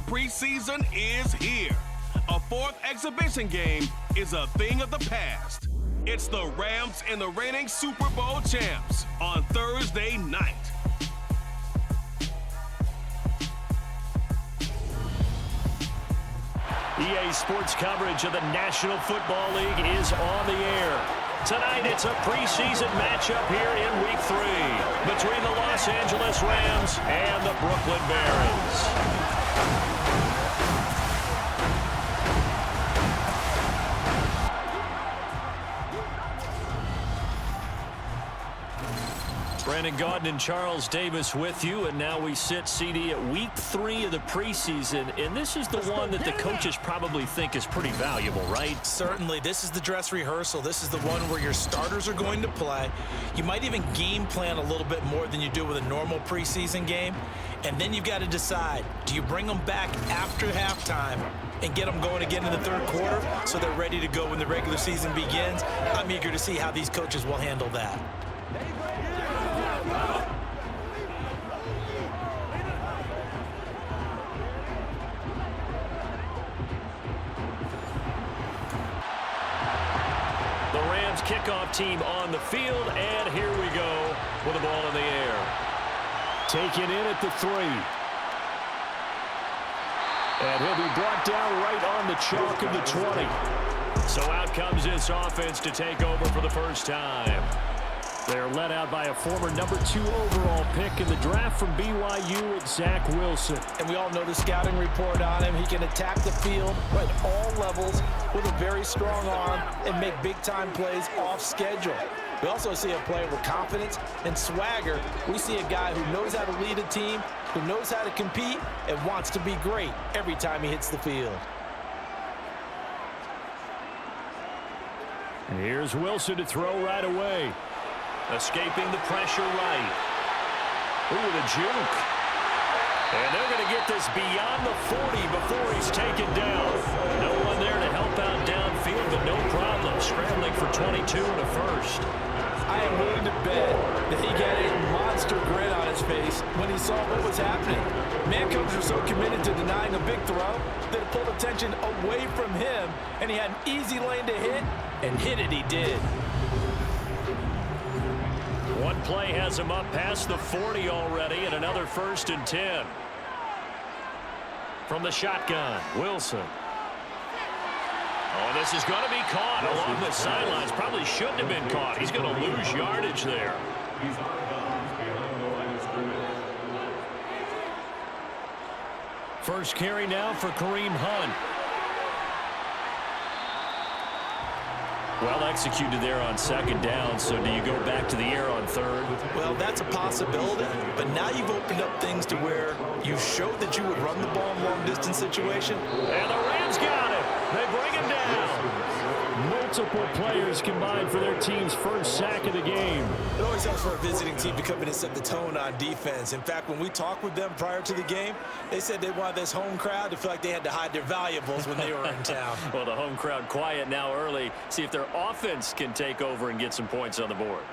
preseason is here. A fourth exhibition game is a thing of the past. It's the Rams and the reigning Super Bowl champs on Thursday night. EA Sports coverage of the National Football League is on the air. Tonight, it's a preseason matchup here in Week 3 between the Los Angeles Rams and the Brooklyn Barons. Brandon Gaudin and Charles Davis with you, and now we sit, CD, at Week 3 of the preseason, and this is the one that the coaches probably think is pretty valuable, right? Certainly. This is the dress rehearsal. This is the one where your starters are going to play. You might even game plan a little bit more than you do with a normal preseason game, and then you've got to decide, do you bring them back after halftime and get them going again in the third quarter so they're ready to go when the regular season begins? I'm eager to see how these coaches will handle that. Kickoff team on the field, and here we go with the ball in the air. Taken in at the 3. And he'll be brought down right on the chalk of the 20. So out comes this offense to take over for the first time. They're led out by a former number 2 overall pick in the draft from BYU at Zach Wilson. And we all know the scouting report on him. He can attack the field at all levels with a very strong arm and make big-time plays off schedule. We also see a player with confidence and swagger. We see a guy who knows how to lead a team, who knows how to compete, and wants to be great every time he hits the field. And here's Wilson to throw right away. Escaping the pressure right. Ooh, the juke. And they're going to get this beyond the 40 before he's taken down. No one there to help out downfield, but no problem. Scrambling for 22 and a first. I am willing to bet that he got a monster grin on his face when he saw what was happening. Man coaches are so committed to denying a big throw that it pulled attention away from him, and he had an easy lane to hit, and hit it he did. One play has him up past the 40 already, and another 1st and 10. From the shotgun, Wilson. Oh, this is going to be caught along the sidelines. Probably shouldn't have been caught. He's going to lose yardage there. First carry now for Kareem Hunt. Well executed there on 2nd down, so do you go back to the air on 3rd? Well, that's a possibility, but now you've opened up things to where you showed that you would run the ball in long-distance situation. And the Rams got it. They bring him down. Multiple players combined for their team's first sack of the game. It always helps for a visiting team to come in and set the tone on defense. In fact, when we talked with them prior to the game, they said they wanted this home crowd to feel like they had to hide their valuables when they were in town. Well, the home crowd quiet now early. See if their offense can take over and get some points on the board.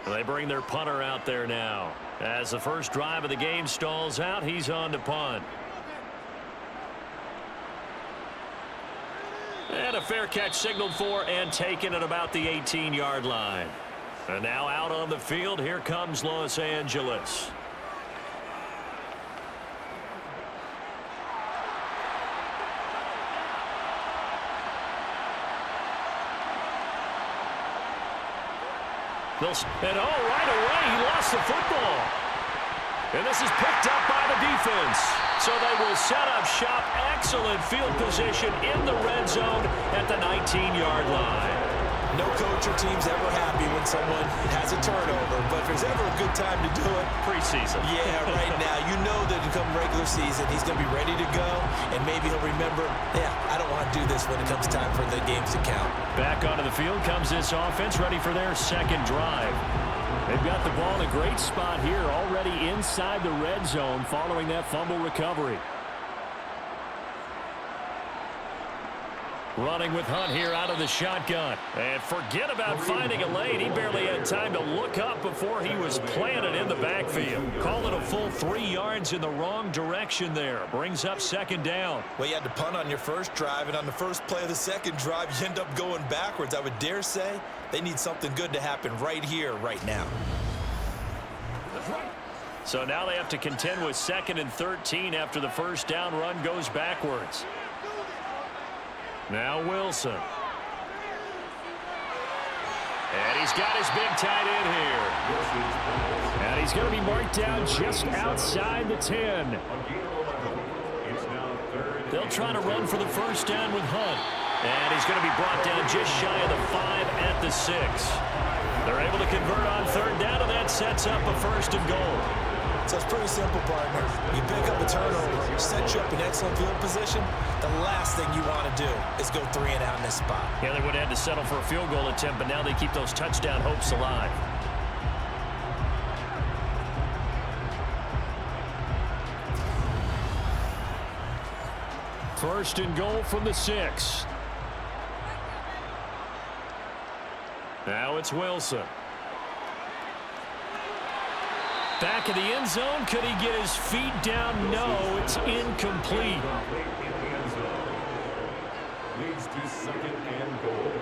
They bring their punter out there now. As the first drive of the game stalls out, he's on to punt. And a fair catch signaled for and taken at about the 18-yard line. And now out on the field, here comes Los Angeles. And right away, he lost the football. And this is picked up by the defense. So they will set up shop. Excellent field position in the red zone at the 19-yard line. No coach or team's ever happy when someone has a turnover, but if there's ever a good time to do it, preseason. Yeah, right now. You know that come regular season, he's going to be ready to go, and maybe he'll remember, yeah, I don't want to do this when it comes time for the games to count. Back onto the field comes this offense, ready for their second drive. They've got the ball in a great spot here, already inside the red zone following that fumble recovery. Running with Hunt here out of the shotgun. And forget about finding a lane. He barely had time to look up before he was planted in the backfield. Call it a full 3 yards in the wrong direction there. Brings up second down. Well, you had to punt on your first drive, and on the first play of the second drive, you end up going backwards. I would dare say they need something good to happen right here, right now. So now they have to contend with 2nd and 13 after the first down run goes backwards. Now Wilson. And he's got his big tight end here. And he's going to be marked down just outside the 10. They'll try to run for the first down with Hunt. And he's going to be brought down just shy of the 5 at the 6. They're able to convert on 3rd down, and that sets up a 1st and goal. So it's pretty simple, partner. You pick up a turnover, set you up in excellent field position. The last thing you want to do is go 3 and out in this spot. Yeah, they would have had to settle for a field goal attempt, but now they keep those touchdown hopes alive. First and goal from the 6. Now it's Wilson. Back of the end zone. Could he get his feet down? No, it's incomplete. Leads to 2nd and goal.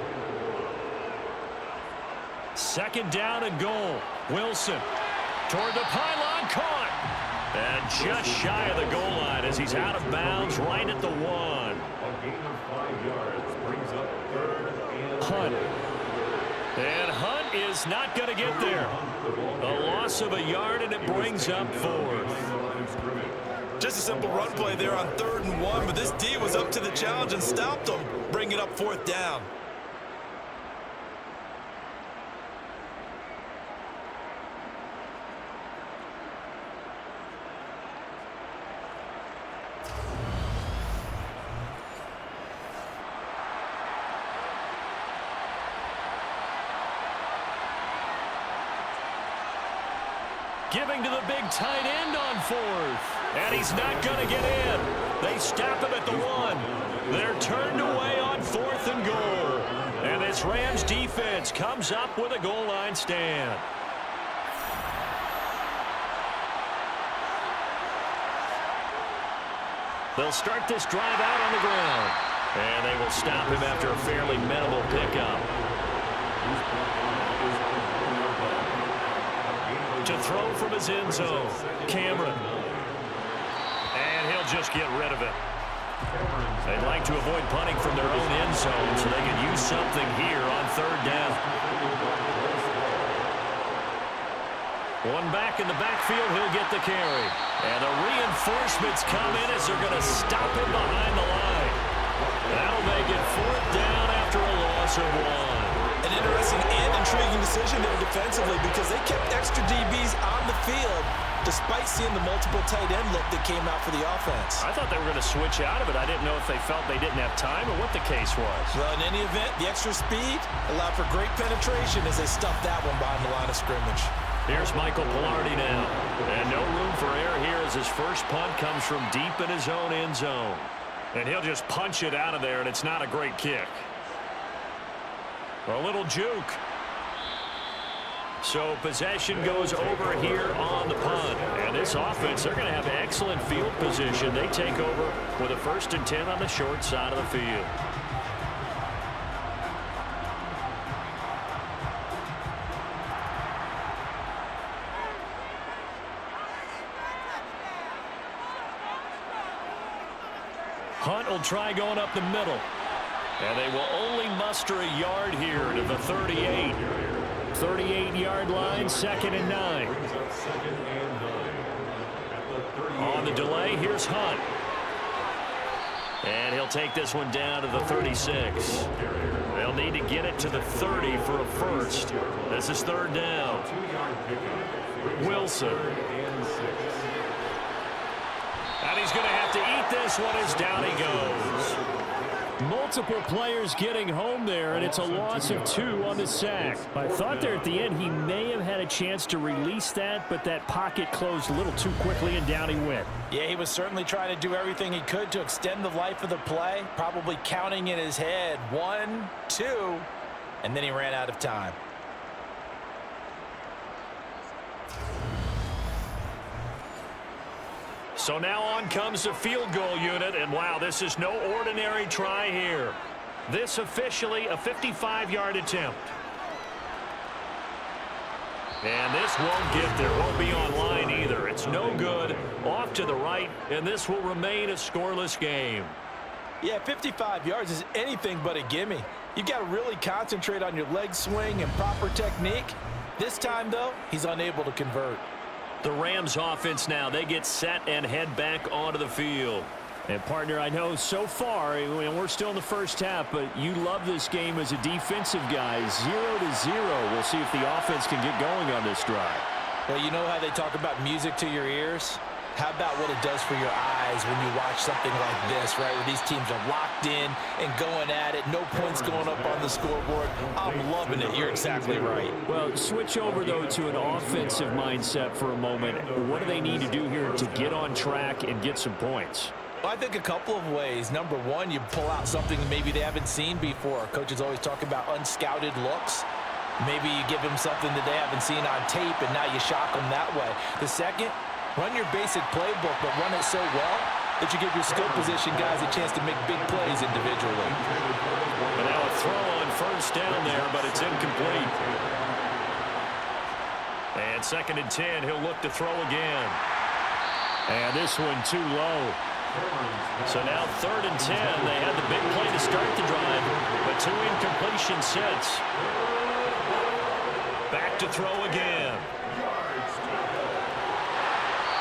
2nd down and goal. Wilson toward the pylon, caught. And just shy of the goal line as he's out of bounds right at the 1. A gain of 5 yards brings up 3rd and Hunt. And Hunt is not going to get there. A loss of a yard, and it brings up 4th. Just a simple run play there on 3rd and 1, but this D was up to the challenge and stopped them, bringing up 4th down. Giving to the big tight end on 4th. And he's not going to get in. They stop him at the 1. They're turned away on 4th and goal. And this Rams defense comes up with a goal line stand. They'll start this drive out on the ground. And they will stop him after a fairly minimal pickup. To throw from his end zone, Cameron. And he'll just get rid of it. They'd like to avoid punting from their own end zone so they can use something here on 3rd down. One back in the backfield, he'll get the carry. And the reinforcements come in as they're going to stop him behind the line. That'll make it 4th down after a loss of 1. An interesting and intriguing decision there defensively because they kept extra DBs on the field despite seeing the multiple tight end look that came out for the offense. I thought they were going to switch out of it. I didn't know if they felt they didn't have time or what the case was. Well, in any event, the extra speed allowed for great penetration as they stuffed that one behind the line of scrimmage. Here's Michael Pilardi now. And no room for error here as his first punt comes from deep in his own end zone. And he'll just punch it out of there, and it's not a great kick. A little juke. So possession goes over here on the punt. And this offense, they're going to have excellent field position. They take over with a 1st and 10 on the short side of the field. Hunt will try going up the middle. And they will only muster a yard here to the 38. 38-yard line, 2nd and 9. On the delay, here's Hunt. And he'll take this one down to the 36. They'll need to get it to the 30 for a 1st. This is 3rd down. Wilson. And he's going to have to eat this one as down he goes. Multiple players getting home there, and it's a loss of 2 on the sack. I thought there at the end he may have had a chance to release that, but that pocket closed a little too quickly, and down he went. Yeah, he was certainly trying to do everything he could to extend the life of the play, probably counting in his head 1, 2, and then he ran out of time. So now on comes the field goal unit, and wow, this is no ordinary try here. This officially a 55-yard attempt. And this won't get there, won't be online either. It's no good, off to the right, and this will remain a scoreless game. Yeah, 55 yards is anything but a gimme. You've got to really concentrate on your leg swing and proper technique. This time, though, he's unable to convert. The Rams offense now, they get set and head back onto the field. And partner, I know so far, and we're still in the first half, but you love this game as a defensive guy. 0-0. We'll see if the offense can get going on this drive. Well, you know how they talk about music to your ears? How about what it does for your eyes when you watch something like this, right, where these teams are locked in and going at it, no points going up on the scoreboard. I'm loving it. You're exactly right. Well, switch over, though, to an offensive mindset for a moment. What do they need to do here to get on track and get some points? Well, I think a couple of ways. Number one, you pull out something maybe they haven't seen before. Coaches always talk about unscouted looks. Maybe you give them something that they haven't seen on tape, and now you shock them that way. The second, run your basic playbook, but run it so well that you give your skill position guys a chance to make big plays individually. But now a throw on first down there, but it's incomplete. And 2nd and 10, he'll look to throw again. And this one too low. So now 3rd and 10. They had the big play to start the drive, but 2 incompletion sets. Back to throw again.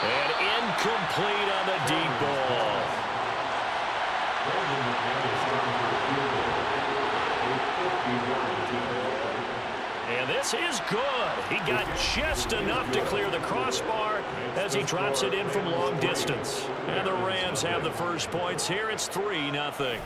And incomplete on the deep ball. And this is good. He got just enough to clear the crossbar as he drops it in from long distance. And the Rams have the first points here. It's 3-0.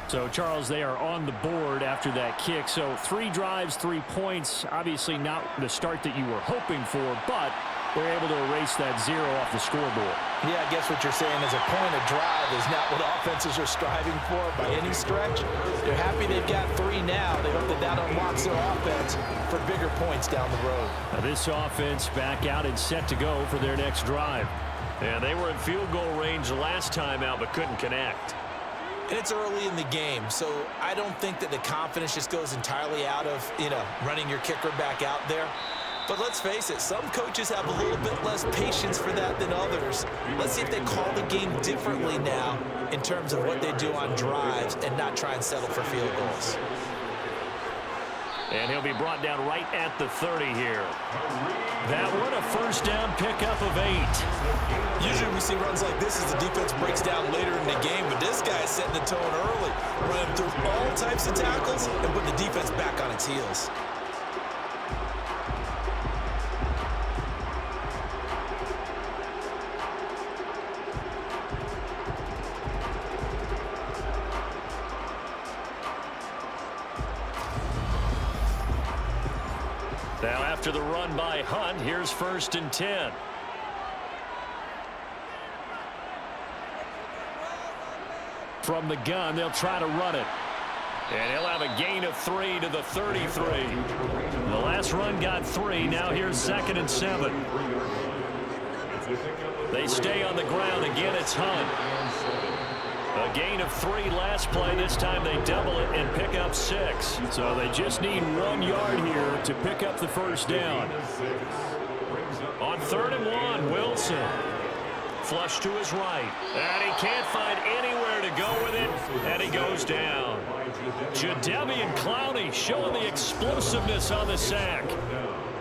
So, Charles, they are on the board after that kick. So 3 drives, 3 points. Obviously not the start that you were hoping for, but they're able to erase that 0 off the scoreboard. Yeah, I guess what you're saying is a point of drive is not what offenses are striving for by any stretch. They're happy they've got 3 now. They hope that that unlocks their offense for bigger points down the road. Now this offense back out and set to go for their next drive. And they were in field goal range the last time out, but couldn't connect. And it's early in the game, so I don't think that the confidence just goes entirely out of, running your kicker back out there. But let's face it, some coaches have a little bit less patience for that than others. Let's see if they call the game differently now in terms of what they do on drives and not try and settle for field goals. And he'll be brought down right at the 30 here. That one a first down pickup of 8. Usually we see runs like this as the defense breaks down later in the game, but this guy's setting the tone early, running through all types of tackles and putting the defense back on its heels. Now after the run by Hunt, here's 1st and 10. From the gun, they'll try to run it. And he'll have a gain of 3 to the 33. The last run got 3. Now here's 2nd and 7. They stay on the ground. Again, it's Hunt. A gain of 3 last play. This time they double it and pick up 6. So they just need 1 yard here to pick up the first down. On 3rd and 1, Wilson. Flush to his right. And he can't find anywhere to go with it. And he goes down. Jadeveon Clowney showing the explosiveness on the sack.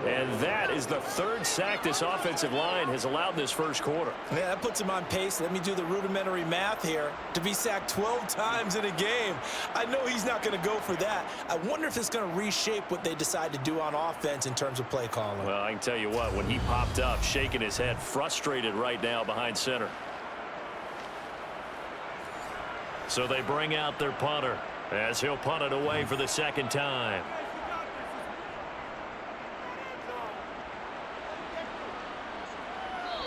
And that is the 3rd sack this offensive line has allowed in this first quarter. Yeah, that puts him on pace. Let me do the rudimentary math here. To be sacked 12 times in a game. I know he's not going to go for that. I wonder if it's going to reshape what they decide to do on offense in terms of play calling. Well, I can tell you what, when he popped up, shaking his head, frustrated right now behind center. So they bring out their punter as he'll punt it away for the second time.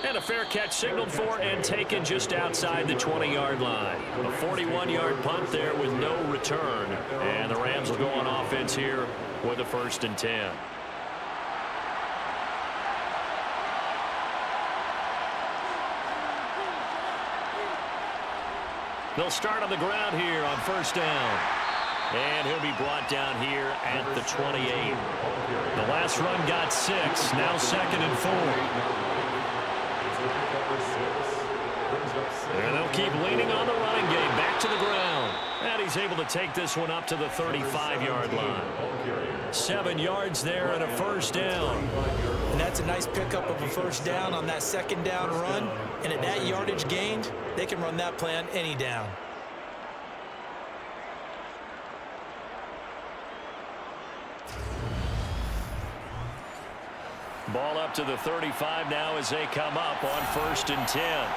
And a fair catch signaled for and taken just outside the 20-yard line. A 41-yard punt there with no return. And the Rams will go on offense here with a 1st and 10. They'll start on the ground here on 1st down. And he'll be brought down here at the 28. The last run got 6. Now 2nd and 4. And they'll keep leaning on the running game. Back to the ground. And he's able to take this one up to the 35-yard line. 7 yards there and a 1st down. And that's a nice pickup of a 1st down on that 2nd down run. And at that yardage gained, they can run that play on any down. Ball up to the 35 now as they come up on 1st and 10.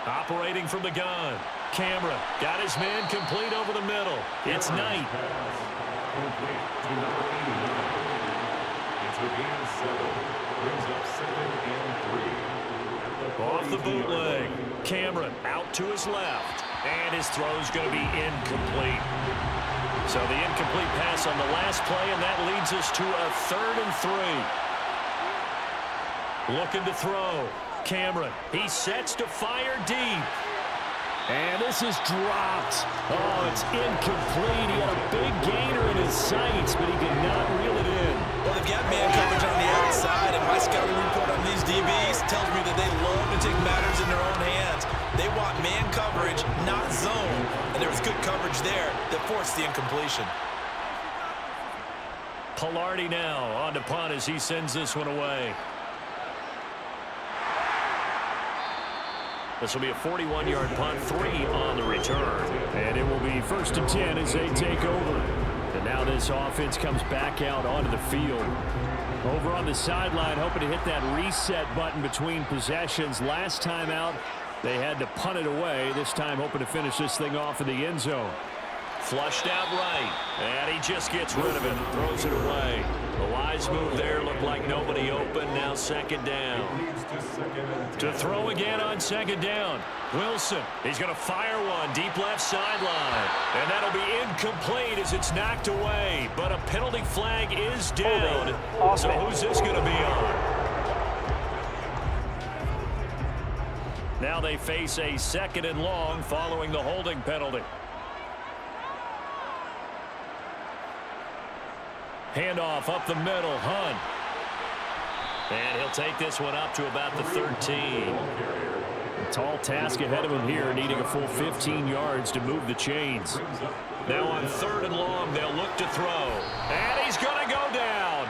Operating from the gun. Camera got his man complete over the middle. It's Knight. Off the bootleg. Cameron out to his left. And his throw's going to be incomplete. So the incomplete pass on the last play, and that leads us to a 3rd and 3. Looking to throw. Cameron, he sets to fire deep. And this is dropped. Oh, it's incomplete. He had a big gainer in his sights, but he could not reel it in. Well, they've got man coverage on the outside, and my scouting report on these DBs tells me that they love to take matters in their own hands. They want man coverage, not zone, and there was good coverage there that forced the incompletion. Pilardi now on to punt as he sends this one away. This will be a 41-yard punt, 3 on the return. And it will be 1st and 10 as they take over. And now this offense comes back out onto the field. Over on the sideline, hoping to hit that reset button between possessions. Last time out, they had to punt it away. This time hoping to finish this thing off in the end zone. Flushed out right. And he just gets rid of it. Throws it away. A wise move there. Looked like nobody open. Now 2nd down. To throw again on 2nd down. Wilson. He's going to fire one. Deep left sideline. And that'll be incomplete as it's knocked away. But a penalty flag is down. So who's this going to be on? Now they face a 2nd and long following the holding penalty. Handoff up the middle, Hunt. And he'll take this one up to about the 13. A tall task ahead of him here, needing a full 15 yards to move the chains. Now on 3rd and long, they'll look to throw. And he's going to go down.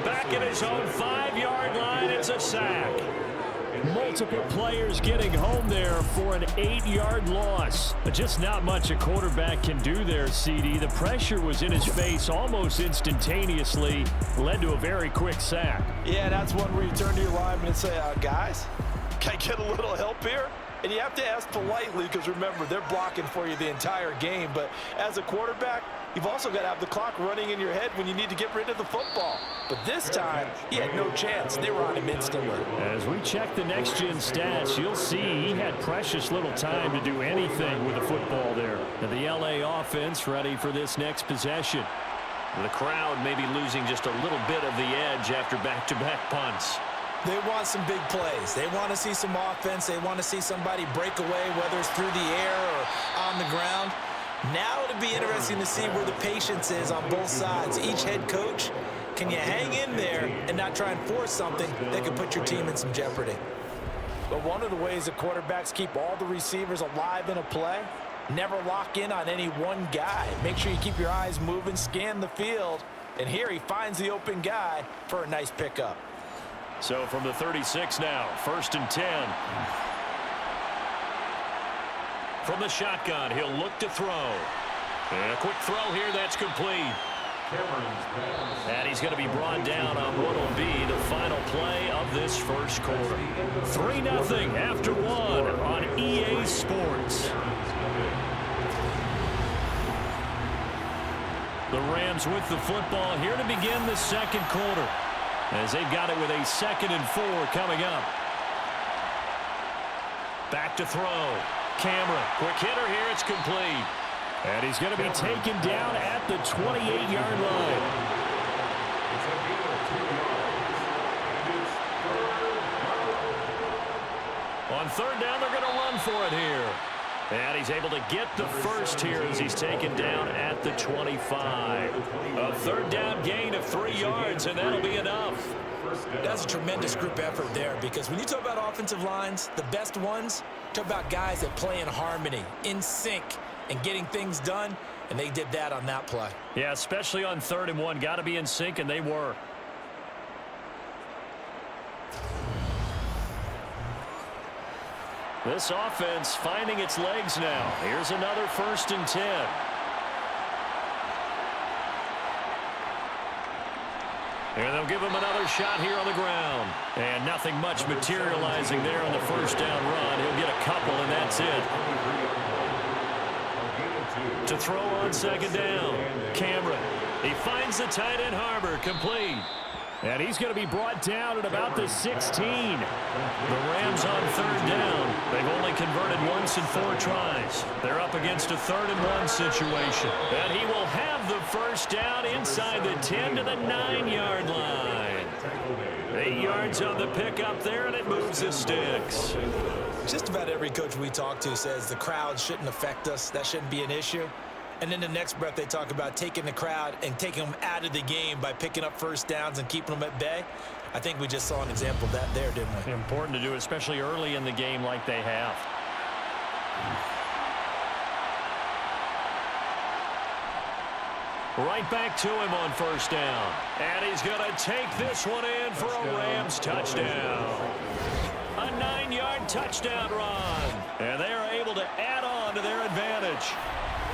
Back at his own 5-yard line, it's a sack. Multiple players getting home there for an 8-yard loss. Just not much a quarterback can do there, CD. The pressure was in his face almost instantaneously, led to a very quick sack. Yeah, that's one where you turn to your lineman and say, guys, can I get a little help here? And you have to ask politely because, remember, they're blocking for you the entire game. But as a quarterback, you've also got to have the clock running in your head when you need to get rid of the football. But this time, he had no chance. They were on him instantly. As we check the next-gen stats, you'll see he had precious little time to do anything with the football there. And the L.A. offense ready for this next possession. The crowd may be losing just a little bit of the edge after back-to-back punts. They want some big plays. They want to see some offense. They want to see somebody break away, whether it's through the air or on the ground. Now it'll be interesting to see where the patience is on both sides. Each head coach, can you hang in there and not try and force something that could put your team in some jeopardy? But one of the ways that quarterbacks keep all the receivers alive in a play, never lock in on any one guy. Make sure you keep your eyes moving, scan the field, and here he finds the open guy for a nice pickup. So from the 36 now, 1st and 10. From the shotgun, he'll look to throw. And a quick throw here, that's complete. And he's going to be brought down on what will be the final play of this first quarter. 3-0 after 1 on sports. The Rams with the football here to begin the second quarter, as they've got it with a 2nd and 4 coming up. Back to throw. Camera, quick hitter here, it's complete. And he's going to be taken down at the 28-yard line. On 3rd down, they're going to run for it here. And he's able to get the first here as he's taken down at the 25. A 3rd down gain of 3 yards, and that'll be enough. That's a tremendous group effort there, because when you talk about offensive lines, the best ones, talk about guys that play in harmony, in sync, and getting things done, and they did that on that play. Yeah, especially on 3rd and 1. Got to be in sync, and they were. This offense finding its legs now. Here's another 1st and 10. And they'll give him another shot here on the ground. And nothing much materializing there on the 1st down run. He'll get a couple, and that's it. To throw on 2nd down. Cameron. He finds the tight end Harbor, complete. And he's going to be brought down at about the 16. The Rams on 3rd down. They've only converted once in 4 tries. They're up against a 3rd and 1 situation. And he will have the 1st down inside the 10 to the 9-yard line. 8 yards on the pickup there, and it moves the sticks. Just about every coach we talk to says the crowd shouldn't affect us. That shouldn't be an issue. And in the next breath, they talk about taking the crowd and taking them out of the game by picking up 1st downs and keeping them at bay. I think we just saw an example of that there, didn't we? Important to do, especially early in the game like they have. Right back to him on 1st down. And he's going to take this one in for a Rams touchdown. A 9-yard touchdown run. And they are able to add on to their advantage.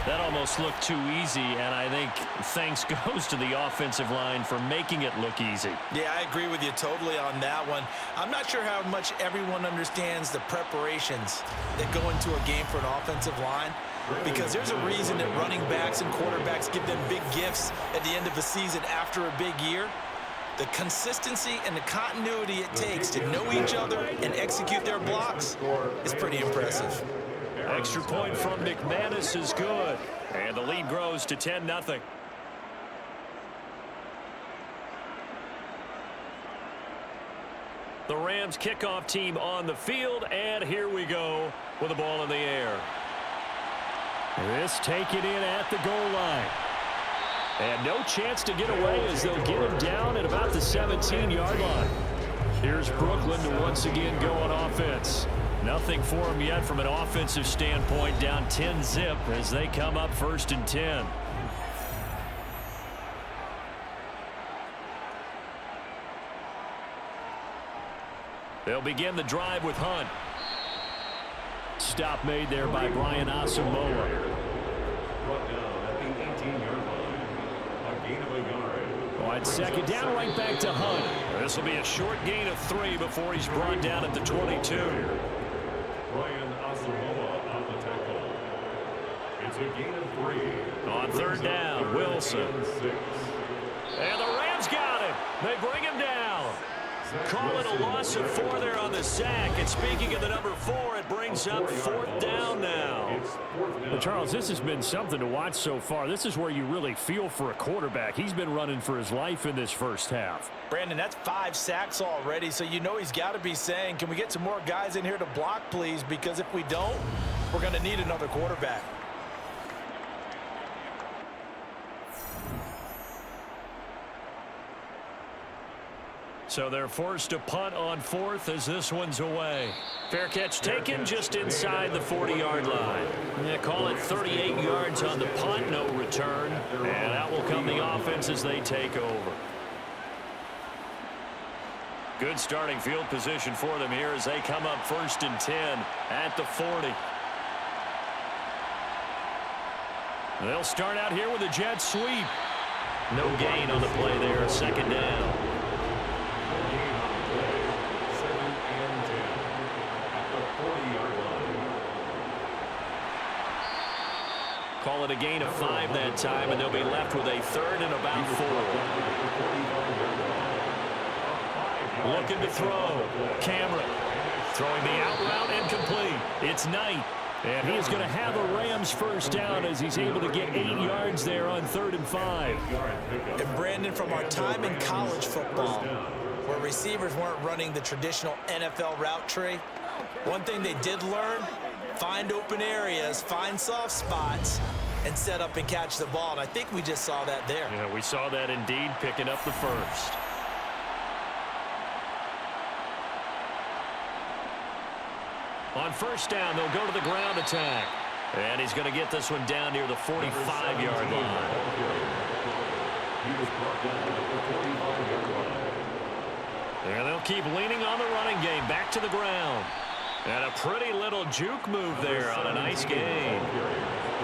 That almost looked too easy, and I think thanks goes to the offensive line for making it look easy. Yeah, I agree with you totally on that one. I'm not sure how much everyone understands the preparations that go into a game for an offensive line, because there's a reason that running backs and quarterbacks give them big gifts at the end of the season after a big year. The consistency and the continuity it takes to know each other and execute their blocks is pretty impressive. Extra point from McManus is good. And the lead grows to 10-0. The Rams kickoff team on the field, and here we go with the ball in the air. This taken in at the goal line. And no chance to get away as they'll get him down at about the 17-yard line. Here's Brooklyn to once again go on offense. Nothing for him yet from an offensive standpoint, down 10-zip as they come up 1st and 10. They'll begin the drive with Hunt. Stop made there by Brian Asamoah. Brought down at the 18-yard line. A gain of a yard. Well, it's 2nd down, right back to Hunt. This will be a short gain of 3 before he's brought down at the 22. Brian Asamoah on the tackle. It's a gain of 3. On 3rd down, Wilson. And the Rams got him. They bring him down. Call it a loss of 4 there on the sack. And speaking of the number 4, it brings up 4th down now. Well, Charles, this has been something to watch so far. This is where you really feel for a quarterback. He's been running for his life in this first half. Brandon, that's 5 sacks already, so you know he's got to be saying, can we get some more guys in here to block, please? Because if we don't, we're going to need another quarterback. So they're forced to punt on 4th as this one's away. Fair catch taken just inside the 40-yard line. They call it 38 yards on the punt, no return. And out will come the offense as they take over. Good starting field position for them here as they come up 1st and 10 at the 40. They'll start out here with a jet sweep. No gain on the play there, 2nd down. Call it a gain of 5 that time, and they'll be left with a 3rd and about 4. Looking to throw. Cameron throwing the out route incomplete. It's Knight. And he's going to have a Rams first down as he's able to get 8 yards there on 3rd and 5. And Brandon, from our time in college football, where receivers weren't running the traditional NFL route tree, one thing they did learn, find open areas, find soft spots, and set up and catch the ball. And I think we just saw that there. Yeah, we saw that indeed, picking up the first. On first down, they'll go to the ground attack. And he's going to get this one down near the 45-yard line. And they'll keep leaning on the running game. Back to the ground. And a pretty little juke move there on a nice gain.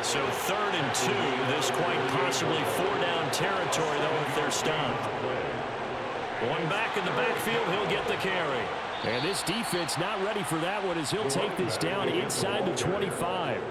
So 3rd and 2. This quite possibly 4-down territory, though, if they're stopped. One back in the backfield, he'll get the carry. And this defense not ready for that one as he'll take this down inside the 25.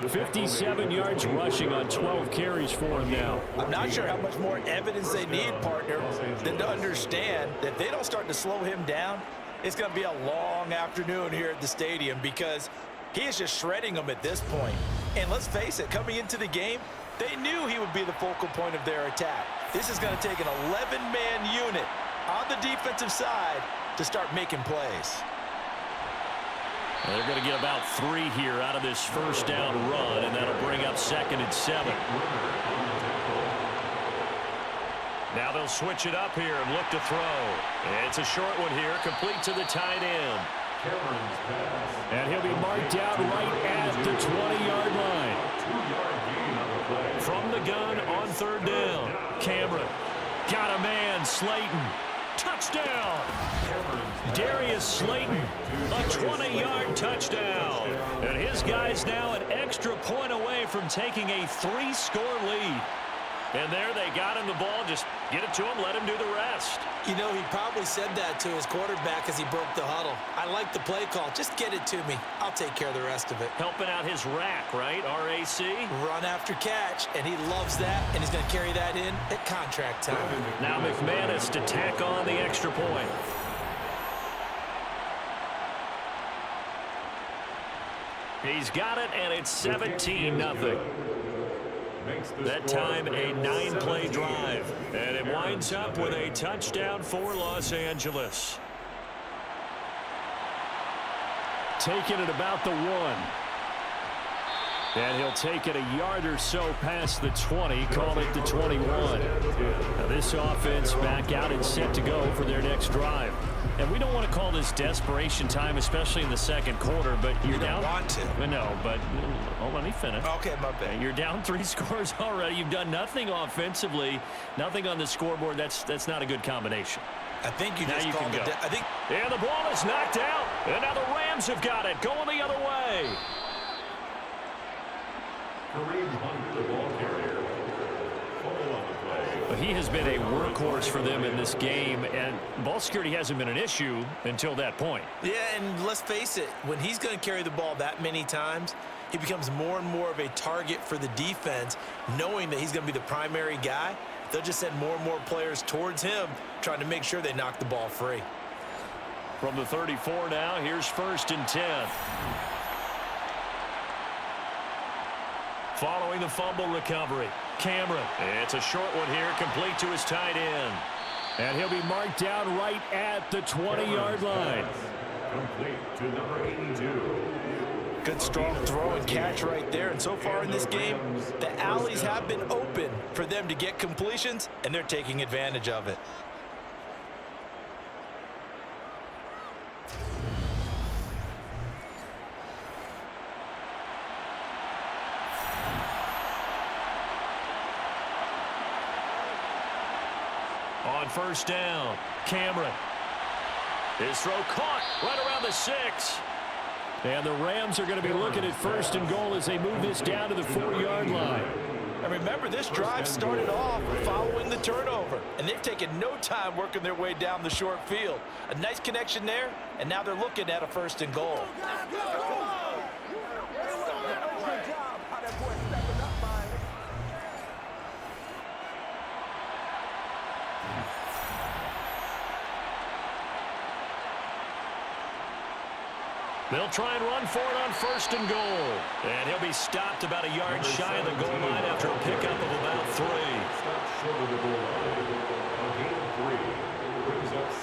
57 yards rushing on 12 carries for him now. I'm not sure how much more evidence they need, partner, than to understand that if they don't start to slow him down, it's going to be a long afternoon here at the stadium because he is just shredding them at this point. And let's face it, coming into the game, they knew he would be the focal point of their attack. This is going to take an 11-man unit on the defensive side to start making plays. They're going to get about 3 here out of this first down run, and that'll bring up 2nd and 7. Now they'll switch it up here and look to throw. It's a short one here, complete to the tight end. And he'll be marked down right at the 20-yard line. From the gun on 3rd down. Cameron got a man, Slayton. Touchdown! Darius Slayton, a 20-yard touchdown. And his guy's now an extra point away from taking a 3-score lead. And there they got him the ball. Just get it to him, let him do the rest. You know, he probably said that to his quarterback as he broke the huddle. I like the play call. Just get it to me. I'll take care of the rest of it. Helping out his rack, right? RAC. Run after catch, and he loves that, and he's going to carry that in at contract time. Now McManus to tack on the extra point. He's got it, and it's 17-0. That time, a 9-play drive. And it winds up with a touchdown for Los Angeles. Taking it about the 1. And he'll take it a yard or so past the 20, call it the 21. Now this offense back out and set to go for their next drive. And we don't want to call this desperation time, especially in the second quarter, but you're down. You don't want to. No, but let me finish. Okay, my bad. You're down 3 scores already. You've done nothing offensively, nothing on the scoreboard. That's not a good combination. I think you Now just you called can it. go. I think. And the ball is knocked out. And now the Rams have got it, going the other way. Kareem Hunt, the ball carrier. Fumble on the play. He has been a workhorse for them in this game, and ball security hasn't been an issue until that point. Yeah, and let's face it, when he's going to carry the ball that many times, he becomes more and more of a target for the defense, knowing that he's going to be the primary guy. They'll just send more and more players towards him, trying to make sure they knock the ball free. From the 34 now, here's 1st and 10. Following the fumble recovery, Cameron. It's a short one here, complete to his tight end. And he'll be marked down right at the 20-yard line. Complete to number 82. Good strong throw and catch right there. And so far in this game, the alleys have been open for them to get completions, and they're taking advantage of it. On first down, Cameron. His throw caught right around the 6. And the Rams are going to be looking at 1st and goal as they move this down to the 4-yard line. And remember, this drive started off following the turnover, and they've taken no time working their way down the short field. A nice connection there, and now they're looking at a 1st and goal. They'll try and run for it on 1st and goal. And he'll be stopped about a yard shy of the goal line after a pickup of about 3.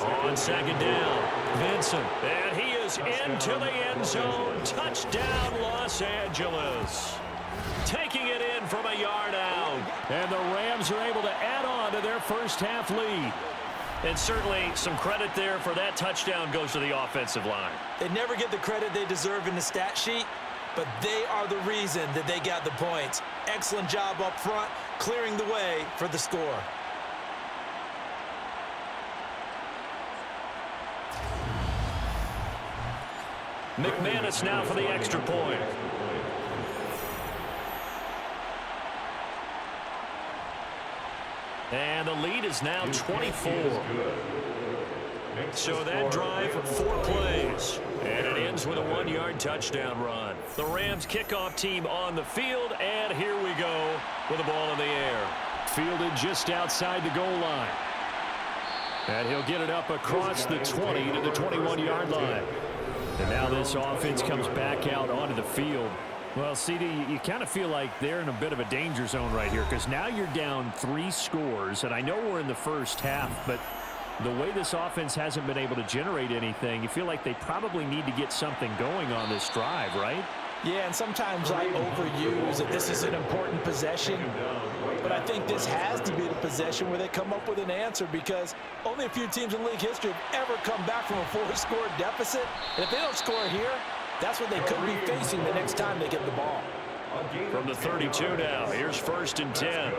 On 2nd down, Vincent. And he is into the end zone. Touchdown, Los Angeles. Taking it in from a yard out. And the Rams are able to add on to their first half lead. And certainly some credit there for that touchdown goes to the offensive line. They never get the credit they deserve in the stat sheet, but they are the reason that they got the points. Excellent job up front, clearing the way for the score. McManus now for the extra point. And the lead is now 24. So that drive, 4 plays. And it ends with a 1-yard touchdown run. The Rams kickoff team on the field, and here we go with the ball in the air. Fielded just outside the goal line. And he'll get it up across the 20 to the 21-yard line. And now this offense comes back out onto the field. Well, CD, you kind of feel like they're in a bit of a danger zone right here because now you're down 3 scores, and I know we're in the first half, but the way this offense hasn't been able to generate anything, you feel like they probably need to get something going on this drive, right? Yeah, and sometimes I overuse that this is an important possession, but I think this has to be the possession where they come up with an answer because only a few teams in league history have ever come back from a 4-score deficit, and if they don't score here, that's what they could be facing the next time they get the ball. From the 32 now, here's 1st and 10.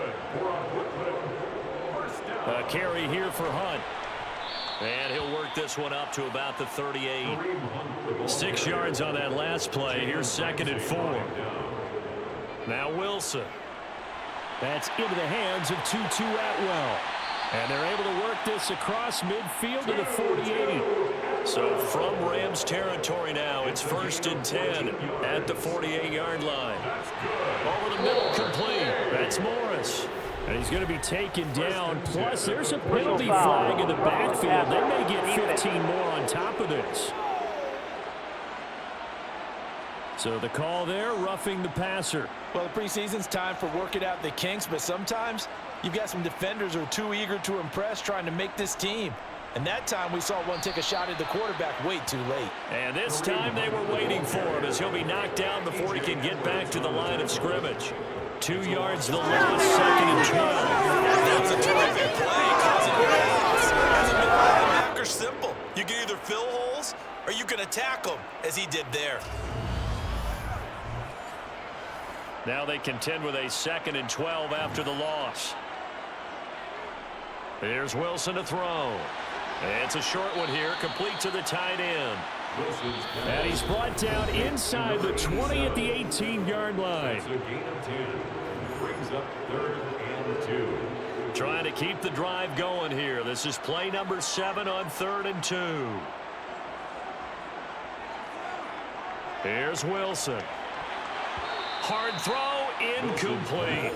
A carry here for Hunt. And he'll work this one up to about the 38. 6 yards on that last play. Here's 2nd and 4. Now Wilson. That's into the hands of Tutu Atwell. And they're able to work this across midfield to the 48. So from Rams territory now, it's 1st and 10 at the 48-yard line. Over the middle, complete. That's Morris. And he's going to be taken down. Plus, there's a penalty flag in the backfield. They may get 15 more on top of this. So the call there, roughing the passer. Well, the preseason's time for working out the kinks, but sometimes you've got some defenders who are too eager to impress trying to make this team. And that time we saw one take a shot at the quarterback way too late. And this time they were waiting for him as he'll be knocked down before he can get back to the line of scrimmage. 2 yards the loss, 2nd and 12. That was a terrific play, causing chaos. As a middle linebacker, simple. You can either fill holes or you can attack them, as he did there. Now they contend with a 2nd and 12 after the loss. Here's Wilson to throw. It's a short one here, complete to the tight end. And he's brought down inside the 20 at the 18-yard line. Brings up 3rd and 2. Trying to keep the drive going here. This is play number 7 on 3rd and 2. Here's Wilson. Hard throw, incomplete.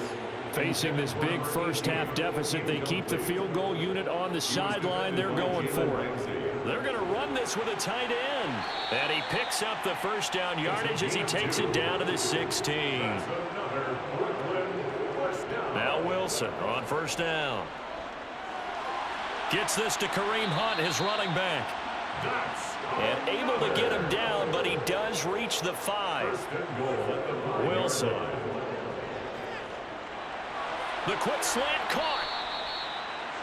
Facing this big first-half deficit, they keep the field goal unit on the sideline. They're going for it. They're going to run this with a tight end. And he picks up the first down yardage as he takes it down to the 16. Now Wilson on 1st down. Gets this to Kareem Hunt, his running back. And able to get him down, but he does reach the 5. Wilson. The quick slant caught.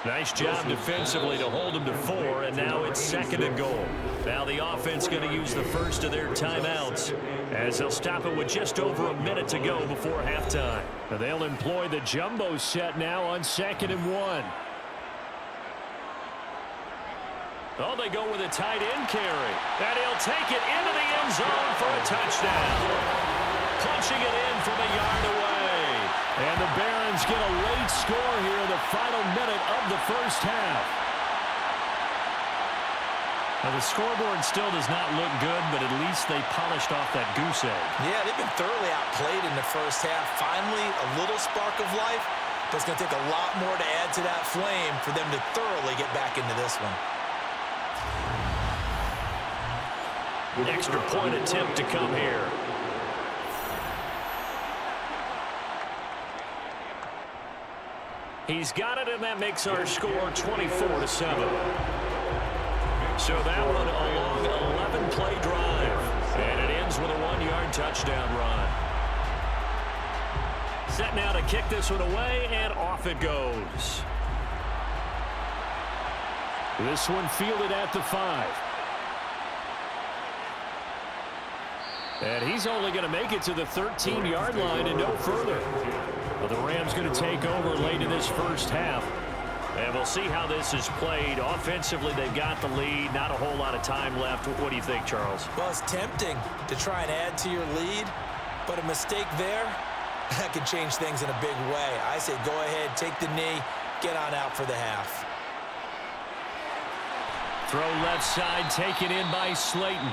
Nice job defensively to hold him to 4, and now it's 2nd and goal. Now the offense going to use the first of their timeouts as they'll stop it with just over a minute to go before halftime. Now they'll employ the jumbo set now on 2nd and 1. Oh, they go with a tight end carry. And he'll take it into the end zone for a touchdown. Punching it in from a yard away. And the Barons get a late score here in the final minute of the first half. Now the scoreboard still does not look good, but at least they polished off that goose egg. Yeah, they've been thoroughly outplayed in the first half. Finally, a little spark of life, but it's going to take a lot more to add to that flame for them to thoroughly get back into this one. Extra point attempt to come here. He's got it, and that makes our score 24-7. So that one a long 11-play drive. And it ends with a 1-yard touchdown run. Set now to kick this one away, and off it goes. This one fielded at the 5. And he's only going to make it to the 13-yard line and no further. Well, the Rams going to take over late in this first half. And we'll see how this is played. Offensively, they've got the lead. Not a whole lot of time left. What do you think, Charles? Well, it's tempting to try and add to your lead, but a mistake there, that could change things in a big way. I say go ahead, take the knee, get on out for the half. Throw left side, taken in by Slayton.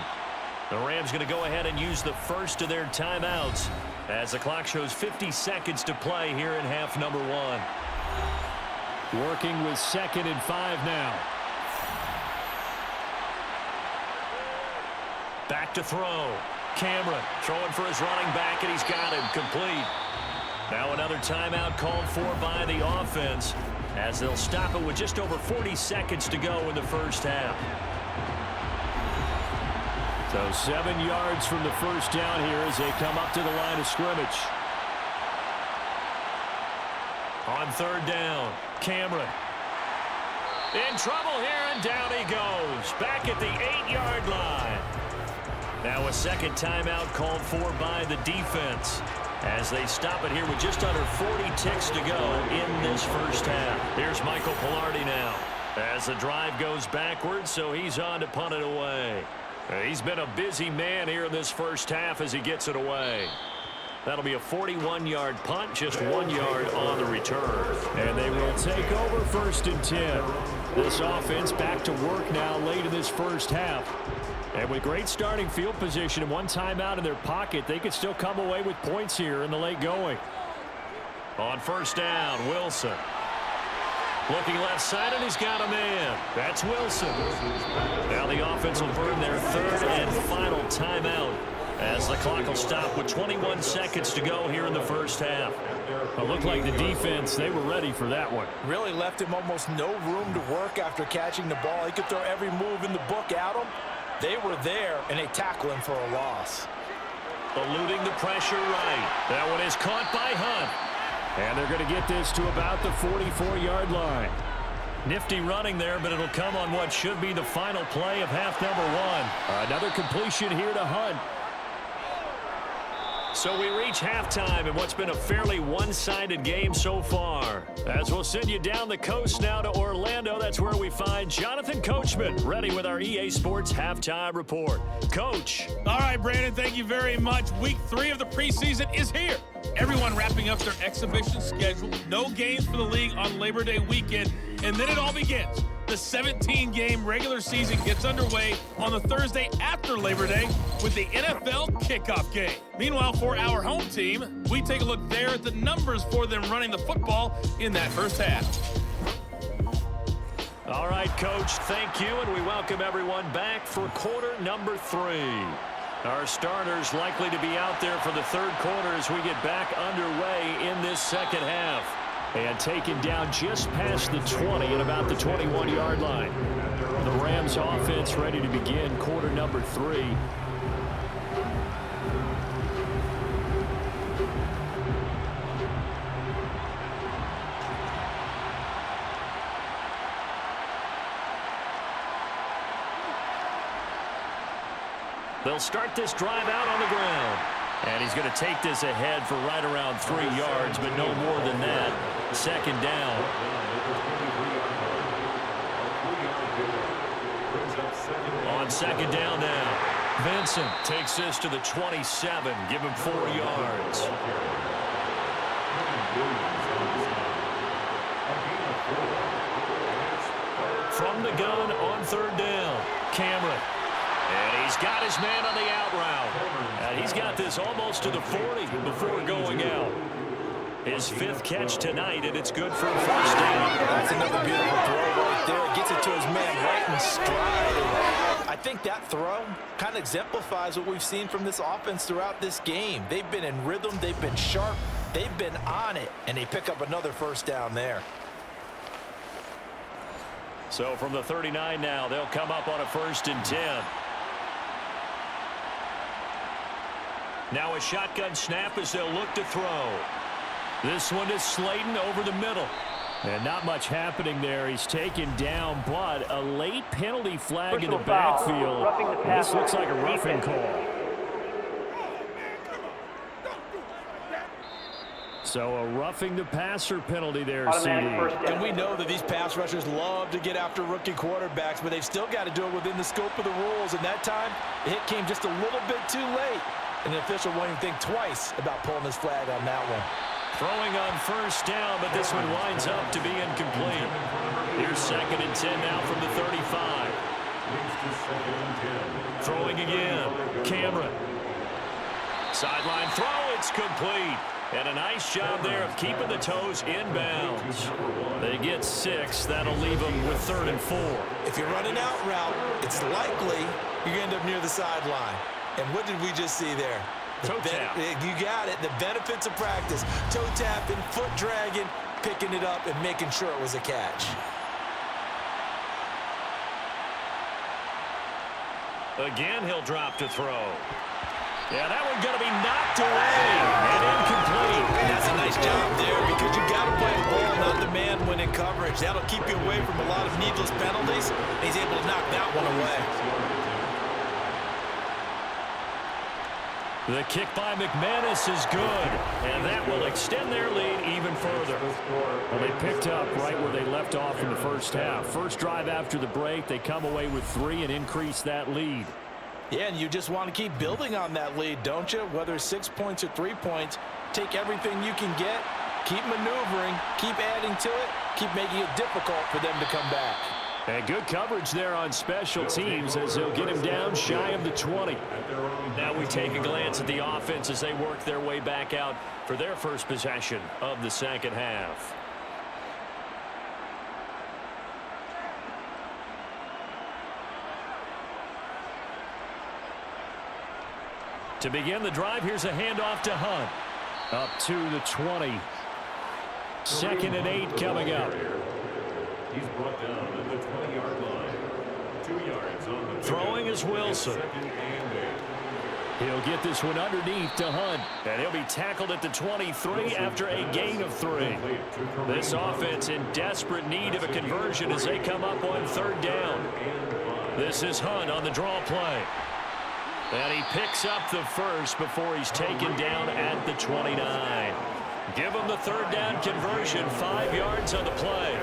The Rams going to go ahead and use the first of their timeouts as the clock shows 50 seconds to play here in half number 1. Working with 2nd and 5 now. Back to throw. Cameron throwing for his running back, and he's got him complete. Now another timeout called for by the offense as they'll stop it with just over 40 seconds to go in the first half. So 7 yards from the first down here as they come up to the line of scrimmage. On 3rd down, Cameron. In trouble here, and down he goes. Back at the 8-yard line. Now a second timeout called for by the defense as they stop it here with just under 40 ticks to go in this first half. Here's Michael Pilardi now as the drive goes backwards, so he's on to punt it away. He's been a busy man here in this first half as he gets it away. That'll be a 41-yard punt, just 1 yard on the return. And they will take over 1st and 10. This offense back to work now late in this first half. And with great starting field position and 1 timeout in their pocket, they could still come away with points here in the late going. On 1st down, Wilson. Looking left side, and he's got a man. That's Wilson. Now the offense will burn their 3rd and final timeout as the clock will stop with 21 seconds to go here in the first half. It looked like the defense, they were ready for that one. Really left him almost no room to work after catching the ball. He could throw every move in the book at him. They were there, and they tackle him for a loss. Eluding the pressure right. That one is caught by Hunt. And they're going to get this to about the 44-yard line. Nifty running there, but it'll come on what should be the final play of half number 1. Another completion here to Hunt. So we reach halftime in what's been a fairly one-sided game so far. As we'll send you down the coast now to Orlando, that's where we find Jonathan Coachman, ready with our EA Sports Halftime Report. Coach. All right, Brandon, thank you very much. Week 3 of the preseason is here. Everyone wrapping up their exhibition schedule. No games for the league on Labor Day weekend, and then it all begins. The 17-game regular season gets underway on the Thursday after Labor Day with the NFL kickoff game. Meanwhile, for our home team, we take a look there at the numbers for them running the football in that first half. All right, Coach, thank you, and we welcome everyone back for quarter number 3. Our starters likely to be out there for the 3rd quarter as we get back underway in this second half. And taken down just past the 20 at about the 21-yard line. The Rams offense ready to begin quarter number 3. They'll start this drive out on the ground. And he's going to take this ahead for right around 3 yards, but no more than that. 2nd down. On 2nd down now. Vincent takes this to the 27. Give him 4 yards. From the gun on 3rd down. Cameron. And he's got his man on the out route. And he's got this almost to the 40 before going out. His 5th catch tonight, and it's good for a 1st down. That's another beautiful throw right there. Gets it to his man right in stride. And I think that throw kind of exemplifies what we've seen from this offense throughout this game. They've been in rhythm, they've been sharp, they've been on it, and they pick up another first down there. So from the 39 now, they'll come up on a 1st and 10. Now a shotgun snap as they'll look to throw. This one is Slayton over the middle. And not much happening there. He's taken down, but a late penalty flag in the backfield. This looks like a roughing call. So a roughing the passer penalty there, CD. And we know that these pass rushers love to get after rookie quarterbacks, but they've still got to do it within the scope of the rules. And that time, the hit came just a little bit too late. And the official won't even think twice about pulling his flag on that one. Throwing on 1st down, but this one winds up to be incomplete. Here's 2nd and 10 now from the 35. Throwing again. Cameron. Sideline throw, it's complete. And a nice job there of keeping the toes inbounds. They get 6. That'll leave them with 3rd and 4. If you're running out route, it's likely you're going to end up near the sideline. And what did we just see there? Toe tap. You got it. The benefits of practice. Toe tapping, foot dragging, picking it up, and making sure it was a catch. Again, he'll drop to throw. Yeah, that one's going to be knocked away and incomplete. That's a nice job there because you got to play the ball, not the man when in coverage. That'll keep you away from a lot of needless penalties. He's able to knock that one away. The kick by McManus is good, and that will extend their lead even further. Well, they picked up right where they left off in the first half. First drive after the break, they come away with 3 and increase that lead. Yeah, and you just want to keep building on that lead, don't you? Whether it's 6 points or 3 points, take everything you can get, keep maneuvering, keep adding to it, keep making it difficult for them to come back. And good coverage there on special teams as they'll get him down shy of the 20. Now we take a glance at the offense as they work their way back out for their first possession of the second half. To begin the drive, here's a handoff to Hunt. Up to the 20. 2nd and 8 coming up. He's brought down at the 20-yard line. 2 yards on the Throwing is Wilson. He'll get this one underneath to Hunt. And he'll be tackled at the 23 after a gain of 3. This offense in desperate need of a conversion as they come up on 3rd down. This is Hunt on the draw play. And he picks up the first before he's taken down at the 29. Give him the 3rd down conversion, 5 yards on the play.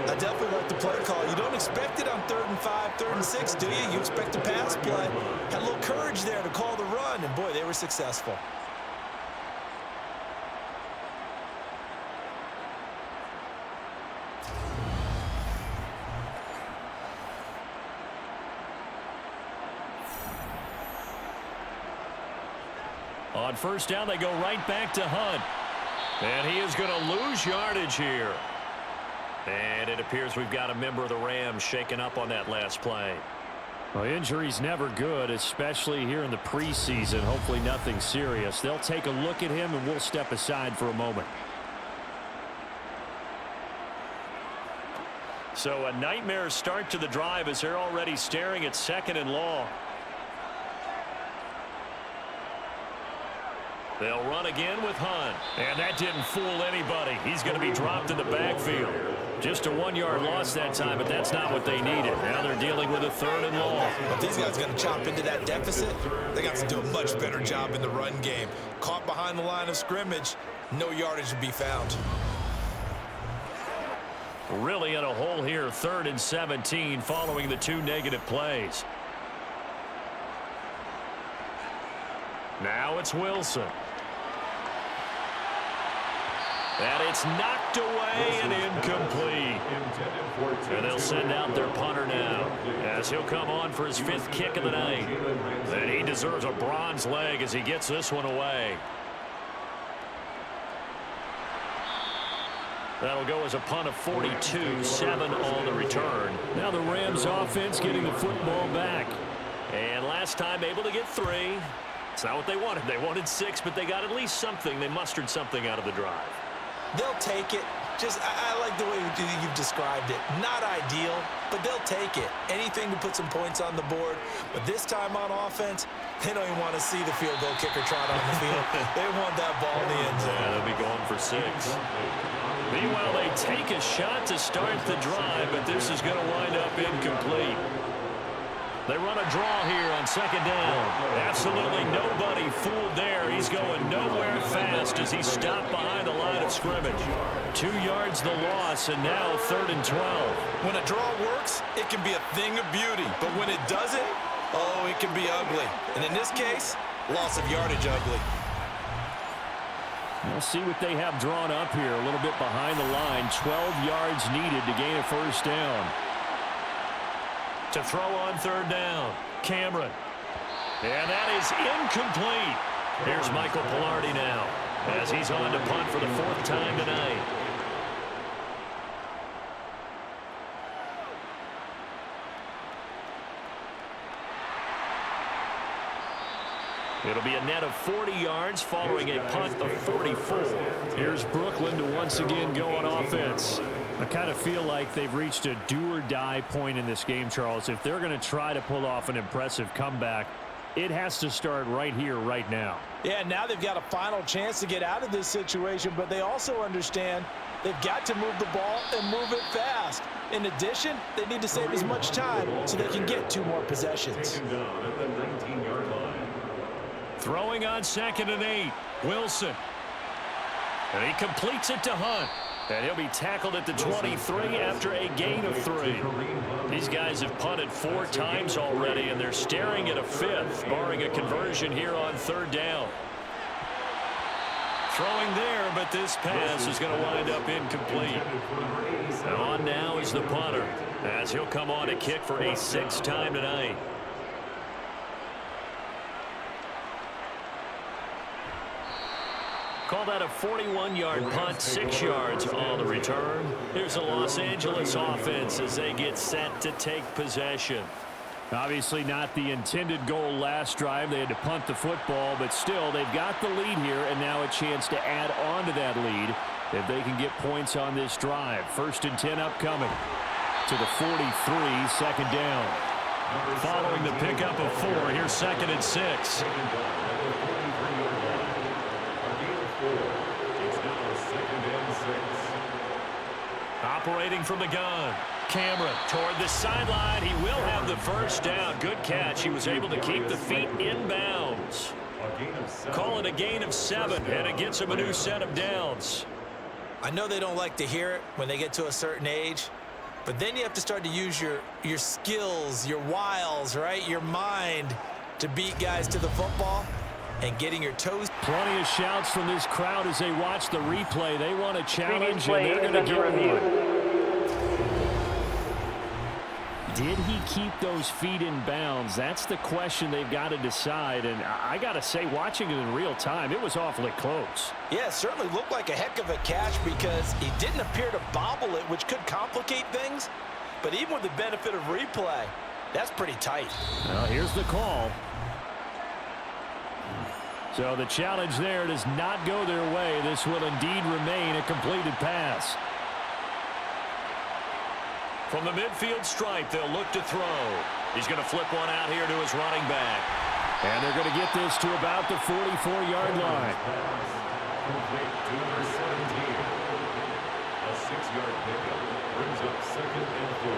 I definitely like the play call. You don't expect it on 3rd and 5, 3rd and 6, do you? You expect a pass play. Had a little courage there to call the run, and boy, they were successful. On 1st down, they go right back to Hunt. And he is going to lose yardage here. And it appears we've got a member of the Rams shaken up on that last play. Well, injury's never good, especially here in the preseason. Hopefully nothing serious. They'll take a look at him, and we'll step aside for a moment. So a nightmare start to the drive as they're already staring at 2nd and long. They'll run again with Hunt. And that didn't fool anybody. He's going to be dropped in the backfield. Just a 1-yard loss that time, but that's not what they needed. Now they're dealing with a 3rd and long. If these guys are going to chop into that deficit, they got to do a much better job in the run game. Caught behind the line of scrimmage, no yardage to be found. Really in a hole here, 3rd and 17 following the 2 negative plays. Now it's Wilson. And it's knocked away and incomplete. And they'll send out their punter now as he'll come on for his 5th kick of the night. And he deserves a bronze leg as he gets this one away. That'll go as a punt of 42, 7 on the return. Now the Rams offense getting the football back. And last time able to get 3. It's not what they wanted. They wanted 6, but they got at least something. They mustered something out of the drive. They'll take it. I like the way you've described it. Not ideal, but they'll take it. Anything to put some points on the board. But this time on offense, they don't even want to see the field goal kicker trot on the field. They want that ball in the end zone. Yeah, they'll be going for 6. Meanwhile, they take a shot to start the drive, but this is going to wind up incomplete. They run a draw here on 2nd down. Absolutely nobody fooled there. He's going nowhere fast as he stopped behind the line of scrimmage. 2 yards the loss, and now 3rd and 12. When a draw works, it can be a thing of beauty. But when it doesn't, oh, it can be ugly. And in this case, loss of yardage ugly. We'll see what they have drawn up here. A little bit behind the line. 12 yards needed to gain a 1st down. To throw on 3rd down, Cameron. And that is incomplete. Here's Michael Pilardi now as he's on to punt for the 4th time tonight. It'll be a net of 40 yards following a punt of 44. Here's Brooklyn to once again go on offense. I kind of feel like they've reached a do-or-die point in this game, Charles. If they're going to try to pull off an impressive comeback, it has to start right here, right now. Yeah, now they've got a final chance to get out of this situation, but they also understand they've got to move the ball and move it fast. In addition, they need to save as much time so they can get 2 more possessions. Down at the 19-yard line. Throwing on 2nd and 8, Wilson. And he completes it to Hunt. And he'll be tackled at the 23 after a gain of 3. These guys have punted 4 times already, and they're staring at a 5th, barring a conversion here on 3rd down. Throwing there, but this pass is going to wind up incomplete. And on now is the punter, as he'll come on to kick for a 6th time tonight. Call that a 41-yard punt, 6 yards on the return. Here's the Los Angeles offense as they get set to take possession. Obviously not the intended goal last drive. They had to punt the football, but still they've got the lead here, and now a chance to add on to that lead if they can get points on this drive. 1st and 10 upcoming to the 43, 2nd down. Following the pickup of 4, here's 2nd and 6. Operating from the gun. Cameron toward the sideline. He will have the 1st down. Good catch. He was able to keep the feet in bounds. Call it a gain of 7, and it gets him a new set of downs. I know they don't like to hear it when they get to a certain age, but then you have to start to use your skills, your wiles, right? Your mind to beat guys to the football. And getting your toes. Plenty of shouts from this crowd as they watch the replay. They want a challenge, and they're going to get one. Did he keep those feet in bounds? That's the question they've got to decide. And I got to say, watching it in real time, it was awfully close. Yeah, it certainly looked like a heck of a catch because he didn't appear to bobble it, which could complicate things. But even with the benefit of replay, that's pretty tight. Well, here's the call. So the challenge there does not go their way. This will indeed remain a completed pass. From the midfield stripe, they'll look to throw. He's going to flip one out here to his running back. And they're going to get this to about the 44-yard line. Complete to number 17. A 6-yard pickup brings up 2nd and 4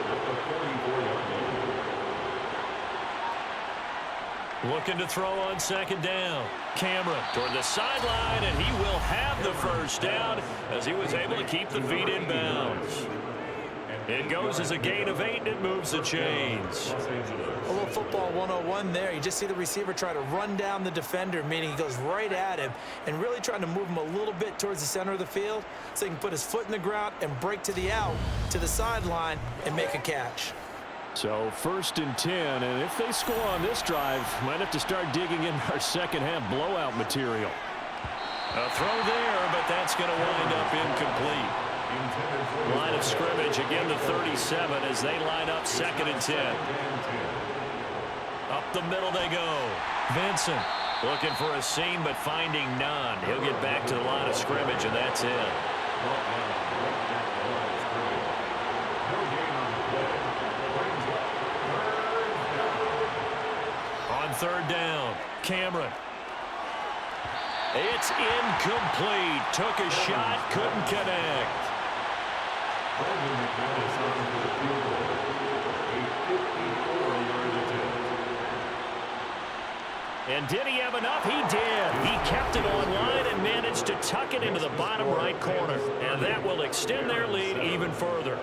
at the 44-yard line. Looking to throw on 2nd down. Cameron toward the sideline, and he will have the 1st down as he was able to keep the feet in bounds. It goes as a gain of 8, and it moves the chains. A little football 101 there. You just see the receiver try to run down the defender, meaning he goes right at him and really trying to move him a little bit towards the center of the field so he can put his foot in the ground and break to the out, to the sideline, and make a catch. So 1st and 10, and if they score on this drive, might have to start digging in our second-half blowout material. A throw there, but that's going to wind up incomplete. Line of scrimmage, again the 37 as they line up 2nd and 10. Up the middle they go. Vincent looking for a seam, but finding none. He'll get back to the line of scrimmage, and that's it. On third down, Cameron. It's incomplete. Took a shot, couldn't connect. And did he have enough? He did. He kept it online and managed to tuck it into the bottom right corner. And that will extend their lead even further.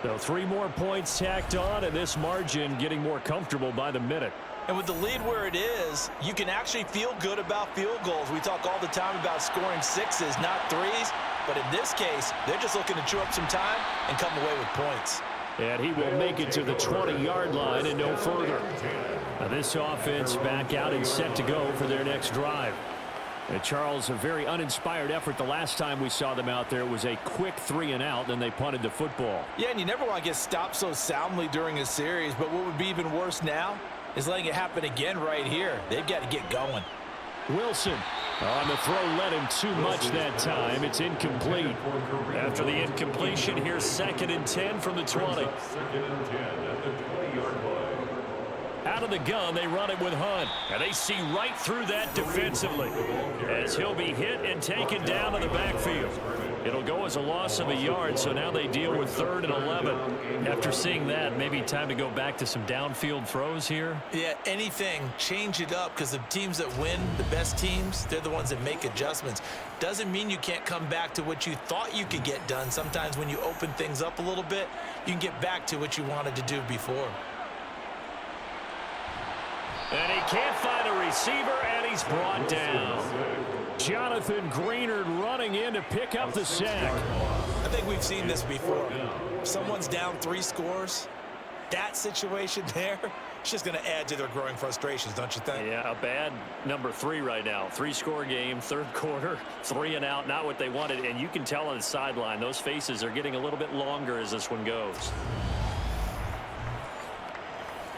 So 3 more points tacked on, and this margin getting more comfortable by the minute. And with the lead where it is, you can actually feel good about field goals. We talk all the time about scoring 6s, not 3s. But in this case, they're just looking to chew up some time and come away with points. And he will make it to the 20-yard line and no further. Now this offense back out and set to go for their next drive. And Charles, a very uninspired effort the last time we saw them out there. It was a quick 3-and-out, then they punted the football. Yeah, and you never want to get stopped so soundly during a series. But what would be even worse now is letting it happen again right here. They've got to get going. Wilson on the throw, led him too much that time. It's incomplete. After the incompletion, here's 2nd and 10 from the 20. 2nd and 10 at the 20-yard line. Out of the gun, they run it with Hunt. And they see right through that defensively as he'll be hit and taken down to the backfield. It'll go as a loss of a yard, so now they deal with 3rd and 11. After seeing that, maybe time to go back to some downfield throws here. Yeah, anything. Change it up, because the teams that win, the best teams, they're the ones that make adjustments. Doesn't mean you can't come back to what you thought you could get done. Sometimes when you open things up a little bit, you can get back to what you wanted to do before. And he can't find a receiver, and he's brought down. Jonathan Greenard running in to pick up the sack. I think we've seen this before. If someone's down 3 scores, that situation there, it's just going to add to their growing frustrations, don't you think? Yeah, a bad number 3 right now. 3-score game, 3rd quarter, 3-and-out, not what they wanted. And you can tell on the sideline, those faces are getting a little bit longer as this one goes.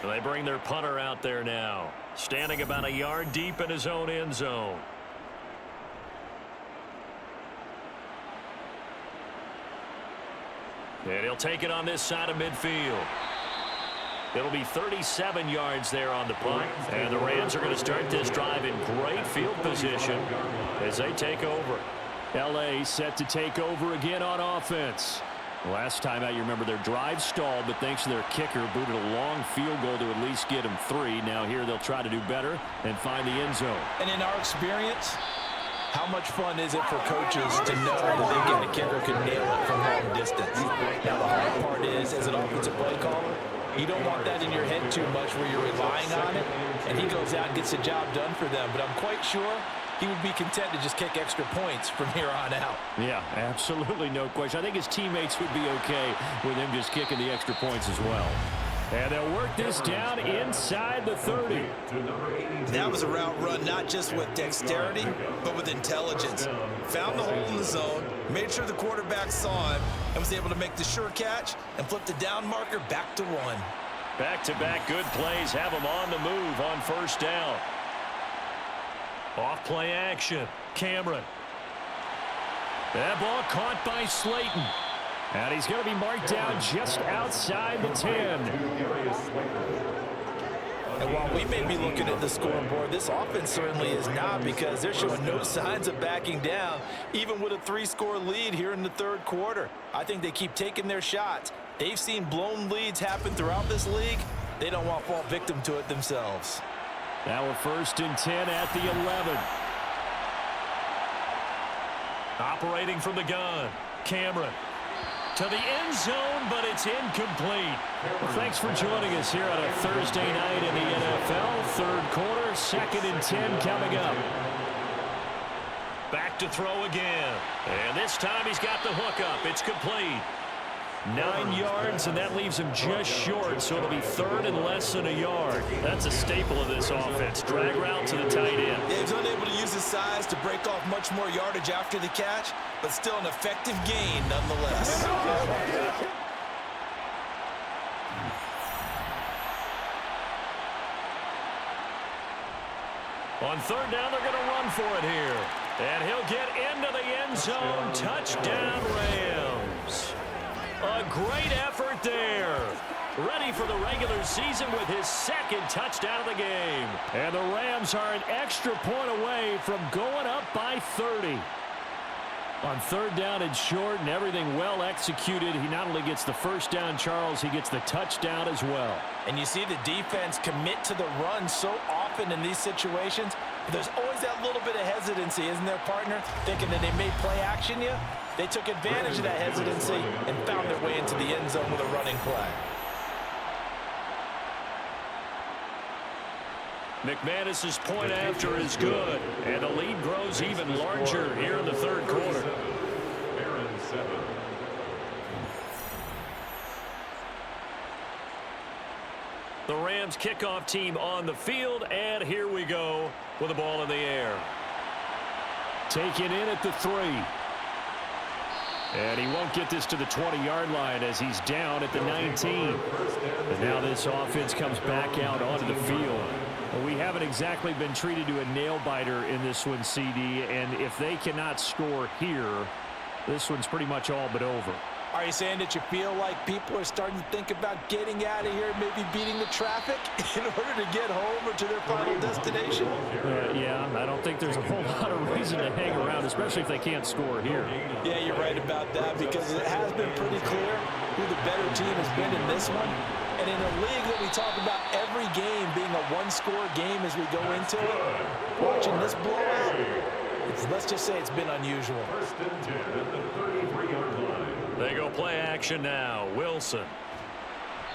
And they bring their punter out there now, standing about a yard deep in his own end zone. And he'll take it on this side of midfield. It'll be 37 yards there on the punt. And the Rams are going to start this drive in great field position as they take over. L.A. set to take over again on offense. Last time out, you remember their drive stalled, but thanks to their kicker, booted a long field goal to at least get them 3. Now here they'll try to do better and find the end zone. And in our experience, how much fun is it for coaches to know that they've got a kicker who can nail it from long distance? Now, the hard part is, as an offensive play caller, you don't want that in your head too much where you're relying on it, and he goes out and gets the job done for them. But I'm quite sure he would be content to just kick extra points from here on out. Yeah, absolutely no question. I think his teammates would be okay with him just kicking the extra points as well. And they'll work this down inside the 30. That was a route run not just with dexterity, but with intelligence. Found the hole in the zone, made sure the quarterback saw him, and was able to make the sure catch and flip the down marker back to 1. Back-to-back good plays have them on the move on 1st down. Off play action. Cameron. That ball caught by Slayton. And he's going to be marked down just outside the 10. And while we may be looking at the scoreboard, this offense certainly is not, because they're showing no signs of backing down, even with a 3-score lead here in the 3rd quarter. I think they keep taking their shots. They've seen blown leads happen throughout this league. They don't want to fall victim to it themselves. Now we're 1st and 10 at the 11. Operating from the gun. Cameron. To the end zone, but it's incomplete. Well, thanks for joining us here on a Thursday night in the NFL. 3rd quarter, 2nd and 10 coming up. Back to throw again. And this time he's got the hook up. It's complete. 9 yards, and that leaves him just short, so it'll be 3rd and less than a yard. That's a staple of this offense. Drag route to the tight end. Yeah, he's unable to use his size to break off much more yardage after the catch, but still an effective gain nonetheless. On third down, they're going to run for it here. And he'll get into the end zone. Touchdown, Rams. A great effort there. Ready for the regular season with his second touchdown of the game. And the Rams are an extra point away from going up by 30. On third down and short and everything well executed, he not only gets the first down, Charles, he gets the touchdown as well. And you see the defense commit to the run so often in these situations. But there's always that little bit of hesitancy, isn't there, partner? Thinking that they may play action you. They took advantage of that hesitancy and found their way into the end zone with a running play. McManus's point after is good, and the lead grows even larger here in the third quarter. The Rams kickoff team on the field, and here we go with the ball in the air. Taken in at the 3. And he won't get this to the 20-yard line as he's down at the 19. And now this offense comes back out onto the field. Well, we haven't exactly been treated to a nail-biter in this one, CD, and if they cannot score here, this one's pretty much all but over. Are you saying that you feel like people are starting to think about getting out of here, maybe beating the traffic in order to get home or to their final destination? Yeah, I don't think there's a whole lot of reason to hang around, especially if they can't score here. Yeah, you're right about that, because it has been pretty clear who the better team has been in this one. And in a league that we talk about every game being a one-score game as we go into it, watching this blowout, let's just say it's been unusual. First and 10 at the 33-yard line. They go play action now. Wilson.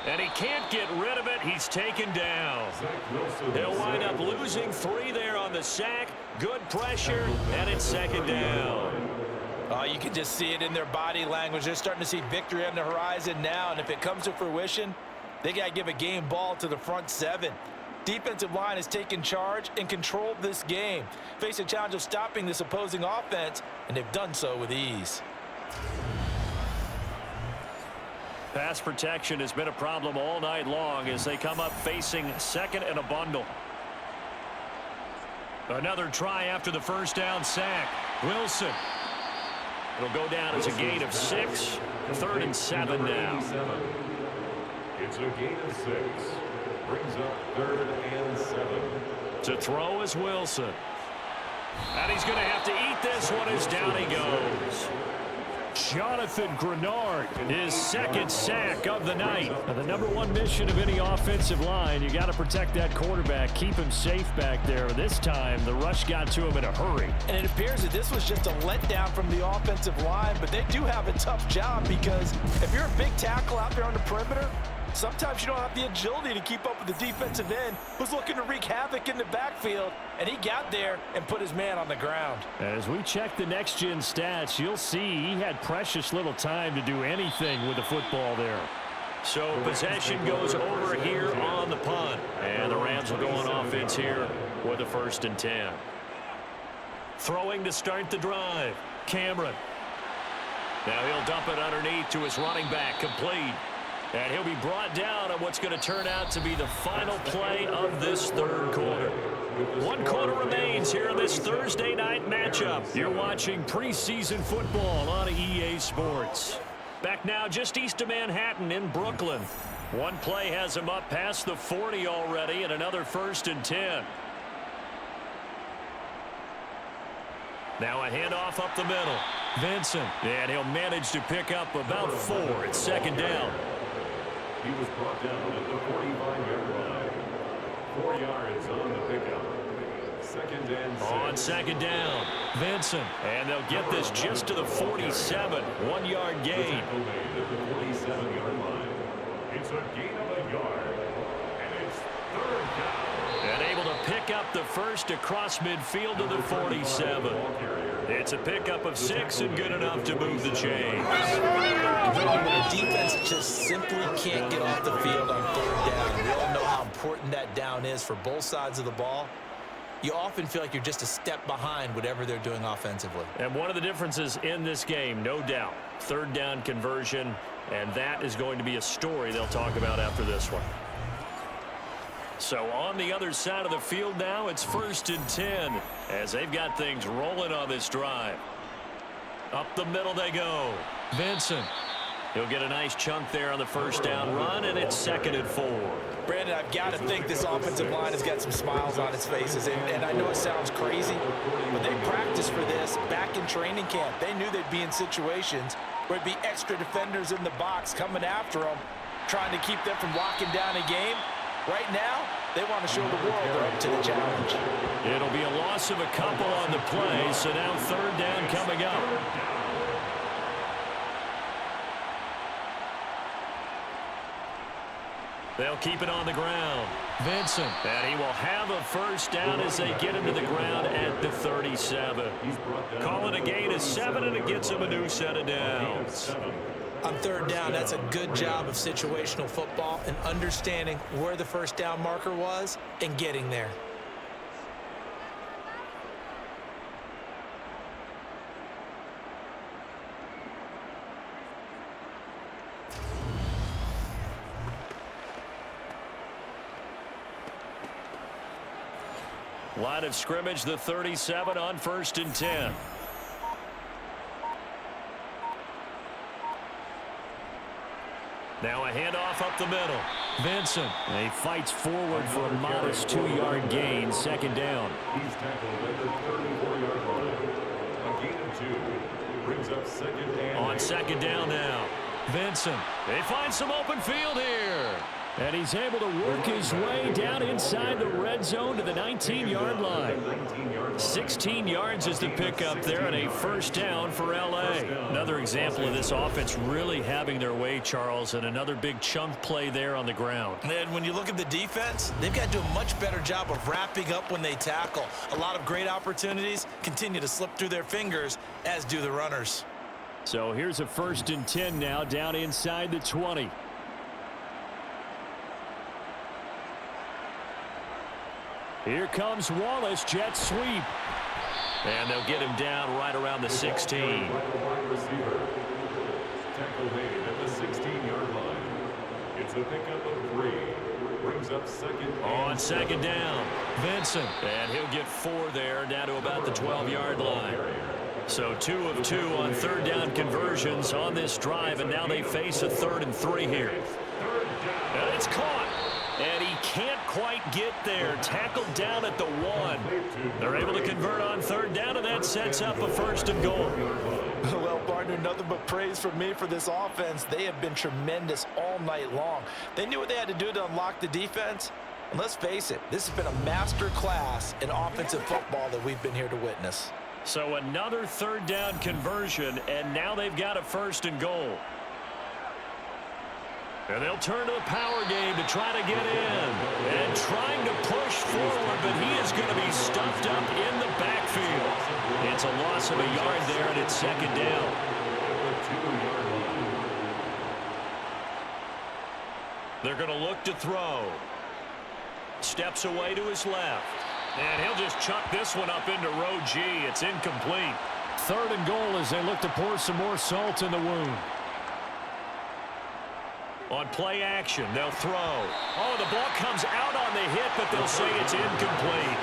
And he can't get rid of it. He's taken down. He'll wind up losing 3 there on the sack. Good pressure, and it's second down. You can just see it in their body language. They're starting to see victory on the horizon now, and if it comes to fruition, they got to give a game ball to the front 7. Defensive line has taken charge and controlled this game. Face a challenge of stopping this opposing offense, and they've done so with ease. Pass protection has been a problem all night long as they come up facing second and a bundle. Another try after the first down sack. Wilson. It'll go down as a gain of 6. Third and 7 now. It's a gain of 6. Brings up third and 7. To throw is Wilson. And he's going to have to eat this one as down he goes. Jonathan Grenard, his second sack of the night. Now, the number one mission of any offensive line, you got to protect that quarterback, keep him safe back there. This time, the rush got to him in a hurry. And it appears that this was just a letdown from the offensive line, but they do have a tough job because if you're a big tackle out there on the perimeter, sometimes you don't have the agility to keep up with the defensive end who's looking to wreak havoc in the backfield, and he got there and put his man on the ground. As we check the next-gen stats, you'll see he had precious little time to do anything with the football there. So possession goes over here on the punt, and the Rams will go on offense here with a 1st and 10. Throwing to start the drive, Cameron. Now he'll dump it underneath to his running back, complete. And he'll be brought down on what's going to turn out to be the final play of this third quarter. 1 quarter remains here in this Thursday night matchup. You're watching preseason football on EA Sports. Back now just east of Manhattan in Brooklyn. One play has him up past the 40 already, and another 1st and 10. Now a handoff up the middle. Vincent, and he'll manage to pick up about 4 at second down. He was brought down at the 45-yard line. 4 yards on the pickup. Second and 6. On second down, Vincent. And they'll get this just to the 47. 1-yard gain. At the 47-yard line. It's a gain of a yard. And it's third down. And able to pick up the first across midfield to the 47. It's a pickup of 6 and good enough to move the chains. When a defense just simply can't get off the field on third down, we all know how important that down is for both sides of the ball. You often feel like you're just a step behind whatever they're doing offensively. And one of the differences in this game, no doubt, third down conversion, and that is going to be a story they'll talk about after this one. So on the other side of the field now, it's 1st and 10 as they've got things rolling on this drive. Up the middle they go. Vincent. He'll get a nice chunk there on the first down run, and it's 2nd and 4. Brandon, I've got to think this offensive line has got some smiles on its faces. And I know it sounds crazy, but they practiced for this back in training camp. They knew they'd be in situations where it'd be extra defenders in the box coming after them, trying to keep them from locking down a game. Right now, they want to show the world they're up to the challenge. It'll be a loss of a couple on the play, so now 3rd down coming up. They'll keep it on the ground. Vincent. And he will have a first down as they get into the ground at the 37. Call it a gain of 7, and it gets him a new set of downs. On 3rd down, that's a good job of situational football and understanding where the first down marker was and getting there. Line of scrimmage, the 37 on 1st and 10. Now a handoff up the middle. Vincent. And he fights forward for a modest 2-yard gain. 2nd down. He's tackled at the 34-yard line. A gain of 2 brings up 2nd and on 2nd down now. Vincent. They find some open field here. And he's able to work his way down inside the red zone to the 19-yard line. 16 yards is the pickup there, and a first down for L.A. Another example of this offense really having their way, Charles, and another big chunk play there on the ground. And when you look at the defense, they've got to do a much better job of wrapping up when they tackle. A lot of great opportunities continue to slip through their fingers, as do the runners. So here's a 1st and 10 now down inside the 20. Here comes Wallace, jet sweep. And they'll get him down right around the 16. Tackle made at the 16-yard line. It's a pickup of 3. Brings up 2nd. On 2nd down, Vincent. And he'll get 4 there, down to about the 12-yard line. So 2 of 2 on 3rd down conversions on this drive, and now they face a 3rd and 3 here. And it's caught. And he can't quite get there. Tackled down at the 1. They're able to convert on 3rd down, and that sets up a 1st and goal. Well, partner, nothing but praise from me for this offense. They have been tremendous all night long. They knew what they had to do to unlock the defense. And let's face it, this has been a master class in offensive football that we've been here to witness. So another 3rd down conversion, and now they've got a 1st and goal. And they'll turn to the power game to try to get in. And trying to push forward, but he is going to be stuffed up in the backfield. It's a loss of a yard there, and it's 2nd down. They're going to look to throw. Steps away to his left. And he'll just chuck this one up into row G. It's incomplete. 3rd and goal as they look to pour some more salt in the wound. On play action, they'll throw. Oh, the ball comes out on the hit, but they'll say it's incomplete.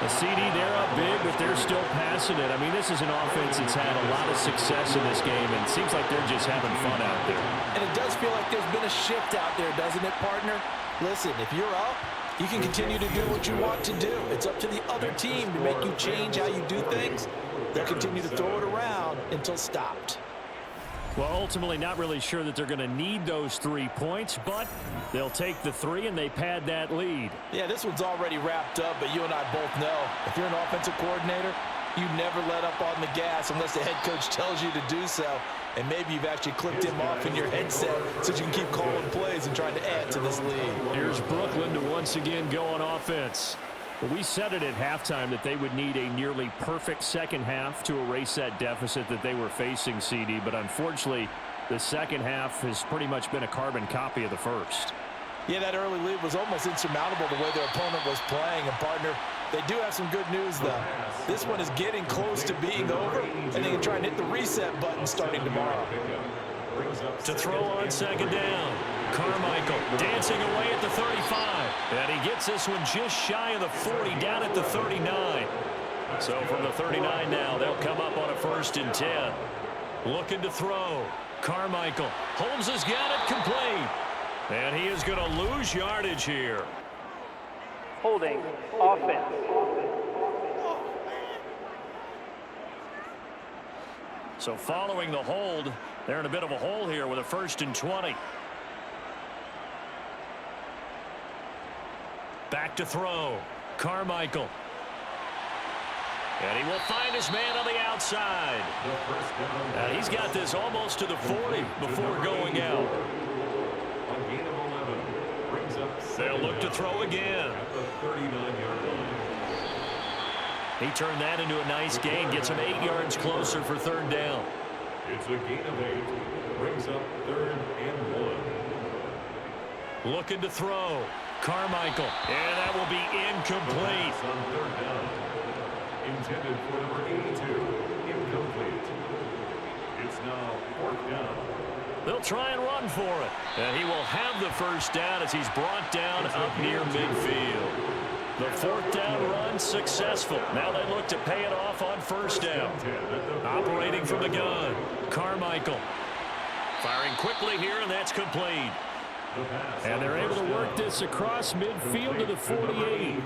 The CD, they're up big, but they're still passing it. I mean, this is an offense that's had a lot of success in this game, and it seems like they're just having fun out there. And it does feel like there's been a shift out there, doesn't it, partner? Listen, if you're up, you can continue to do what you want to do. It's up to the other team to make you change how you do things. They'll continue to throw it around until stopped. Well, ultimately not really sure that they're going to need those 3 points, but they'll take the 3 and they pad that lead. Yeah, this one's already wrapped up, but you and I both know if you're an offensive coordinator, you never let up on the gas unless the head coach tells you to do so. And maybe you've actually clicked him off in your headset so you can keep calling plays and trying to add to this lead. Here's Brooklyn to once again go on offense. But we said it at halftime that they would need a nearly perfect second half to erase that deficit that they were facing, CD. But unfortunately, the second half has pretty much been a carbon copy of the first. Yeah, that early lead was almost insurmountable the way their opponent was playing. And, partner, they do have some good news, though. This one is getting close to being over, and they can try and hit the reset button starting tomorrow. To throw on 2nd down. Carmichael dancing away at the 35. And he gets this one just shy of the 40, down at the 39. So from the 39 now, they'll come up on a 1st and 10. Looking to throw. Carmichael. Holmes has got it complete. And he is going to lose yardage here. Holding offense. So following the hold, they're in a bit of a hole here with a 1st and 20. Back to throw. Carmichael. And he will find his man on the outside. And he's got this almost to the 40 before going out. They'll look to throw again. He turned that into a nice gain. Gets him 8 yards closer for 3rd down. It's a gain of 8. Brings up 3rd and 1. Looking to throw. Carmichael. And that will be incomplete. On 3rd down. Intended for number 82. Incomplete. It's now 4th down. They'll try and run for it. And he will have the 1st down as he's brought down up near midfield. The 4th down run successful. Now they look to pay it off on 1st down. Operating from the gun. Carmichael. Firing quickly here, and that's complete. And they're able to work this across midfield to the 48.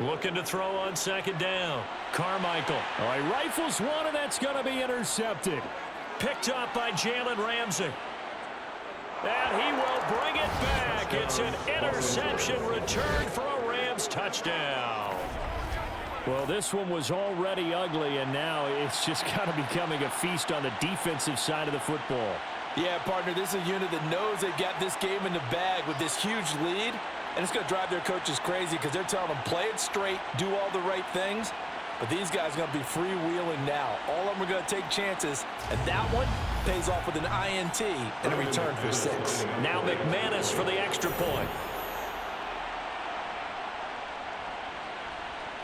Looking to throw on 2nd down. Carmichael. All right, rifles one, and that's going to be intercepted. Picked up by Jalen Ramsey. And he will bring it back. It's an interception return for a Rams touchdown. Well, this one was already ugly, and now it's just kind of becoming a feast on the defensive side of the football. Yeah, partner, this is a unit that knows they got this game in the bag with this huge lead, and it's going to drive their coaches crazy because they're telling them play it straight, do all the right things. But these guys are going to be freewheeling now. All of them are going to take chances, and that one pays off with an INT and a return for 6. Now McManus for the extra point.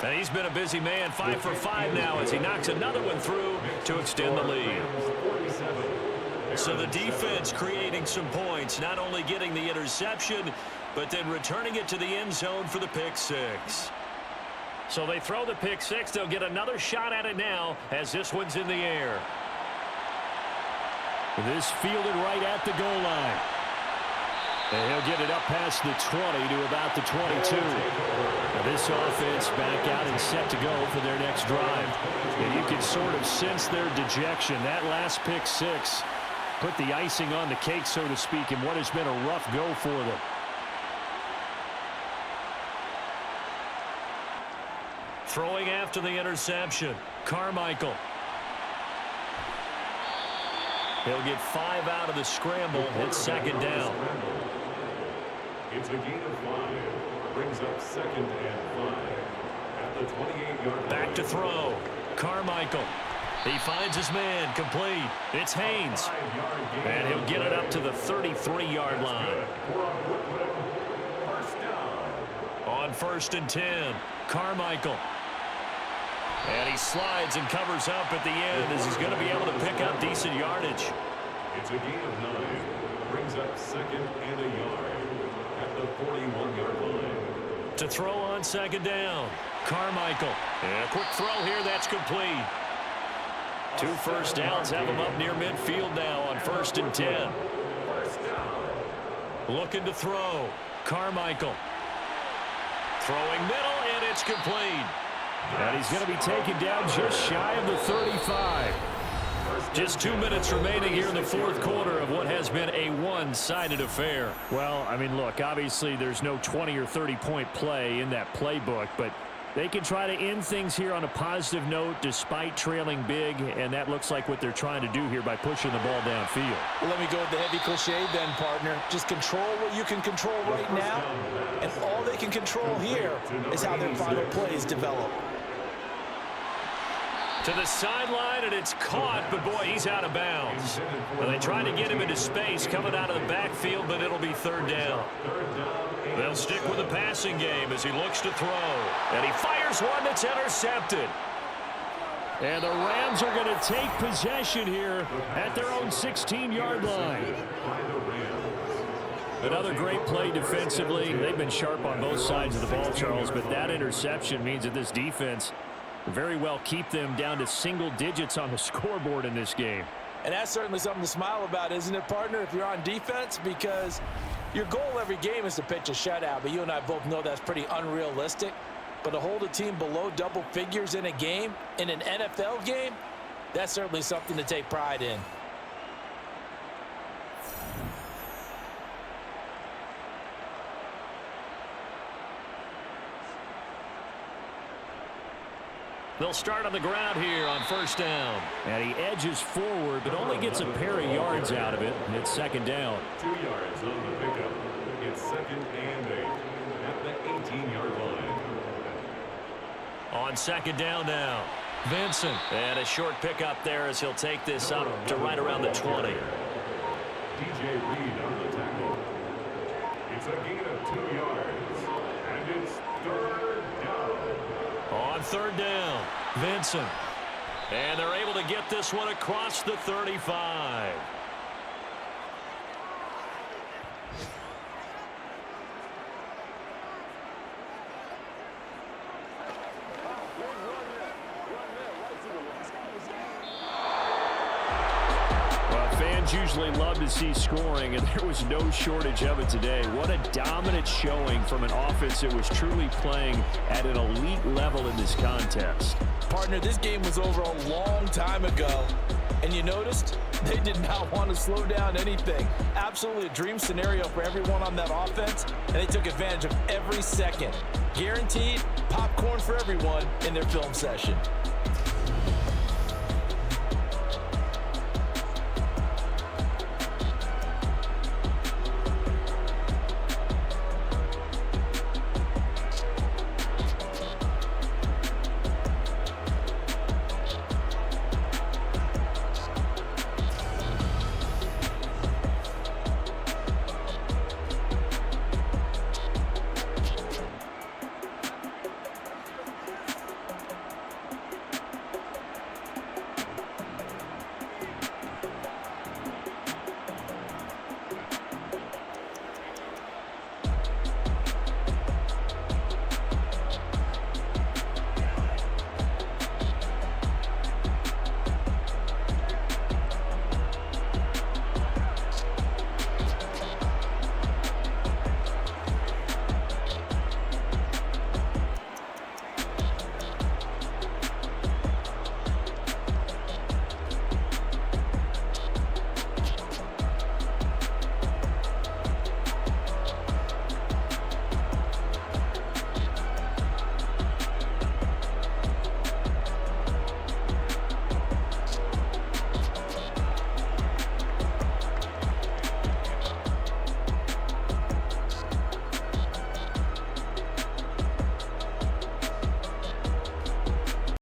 And he's been a busy man, 5 for 5 now as he knocks another one through to extend the lead. So the defense creating some points, not only getting the interception, but then returning it to the end zone for the pick 6. So they throw the pick 6. They'll get another shot at it now as this one's in the air. This fielded right at the goal line. And he'll get it up past the 20 to about the 22. Now this offense back out and set to go for their next drive. And you can sort of sense their dejection. That last pick 6 put the icing on the cake, so to speak, in what has been a rough go for them. Throwing after the interception. Carmichael. He'll get 5 out of the scramble. It's 2nd down. It's a gain of 5. Brings up 2nd and 5. At the 28-yard line. Back to throw. Carmichael. He finds his man. Complete. It's Haynes. And he'll get it up to the 33-yard line. On 1st and 10. Carmichael. And he slides and covers up at the end as he's going to be able to pick up decent yardage. It's a gain of 9. Brings up 2nd and a yard at the 41-yard line. To throw on 2nd down. Carmichael. And a quick throw here. That's complete. 2 first downs have him up near midfield now on 1st and 10. Looking to throw. Carmichael. Throwing middle, and it's complete. And he's going to be taken down just shy of the 35. Just 2 minutes remaining here in the 4th quarter of what has been a one-sided affair. Well, I mean, look, obviously there's no 20 or 30-point play in that playbook, but they can try to end things here on a positive note despite trailing big, and that looks like what they're trying to do here by pushing the ball downfield. Well, let me go with the heavy cliche then, partner. Just control what you can control right now, and all they can control here is how their final plays develop. To the sideline, and it's caught, but boy, he's out of bounds. And they try to get him into space coming out of the backfield, but it'll be 3rd down. They'll stick with the passing game as he looks to throw. And he fires one that's intercepted. And the Rams are going to take possession here at their own 16-yard line. Another great play defensively. They've been sharp on both sides of the ball, Charles, but that interception means that this defense very well keep them down to single digits on the scoreboard in this game. And that's certainly something to smile about, isn't it, partner, if you're on defense? Because your goal every game is to pitch a shutout, but you and I both know that's pretty unrealistic. But to hold a team below double figures in a game, in an NFL game, that's certainly something to take pride in. They'll start on the ground here on first down. And he edges forward, but only gets a pair of yards out of it. It's second down. 2 yards on the pickup. It's 2nd and 8 at the 18-yard line. On second down now, Vincent. And a short pickup there as he'll take this up to right around the 20. DJ Reed on the tackle. It's a gain of 2 yards. And it's 3rd down. On third down, Vincent. And they're able to get this one across the 35. Fans usually love to see scoring, and there was no shortage of it today. What a dominant showing from an offense that was truly playing at an elite level in this contest. Partner, this game was over a long time ago, and you noticed they did not want to slow down anything. Absolutely a dream scenario for everyone on that offense, and they took advantage of every second. Guaranteed popcorn for everyone in their film session.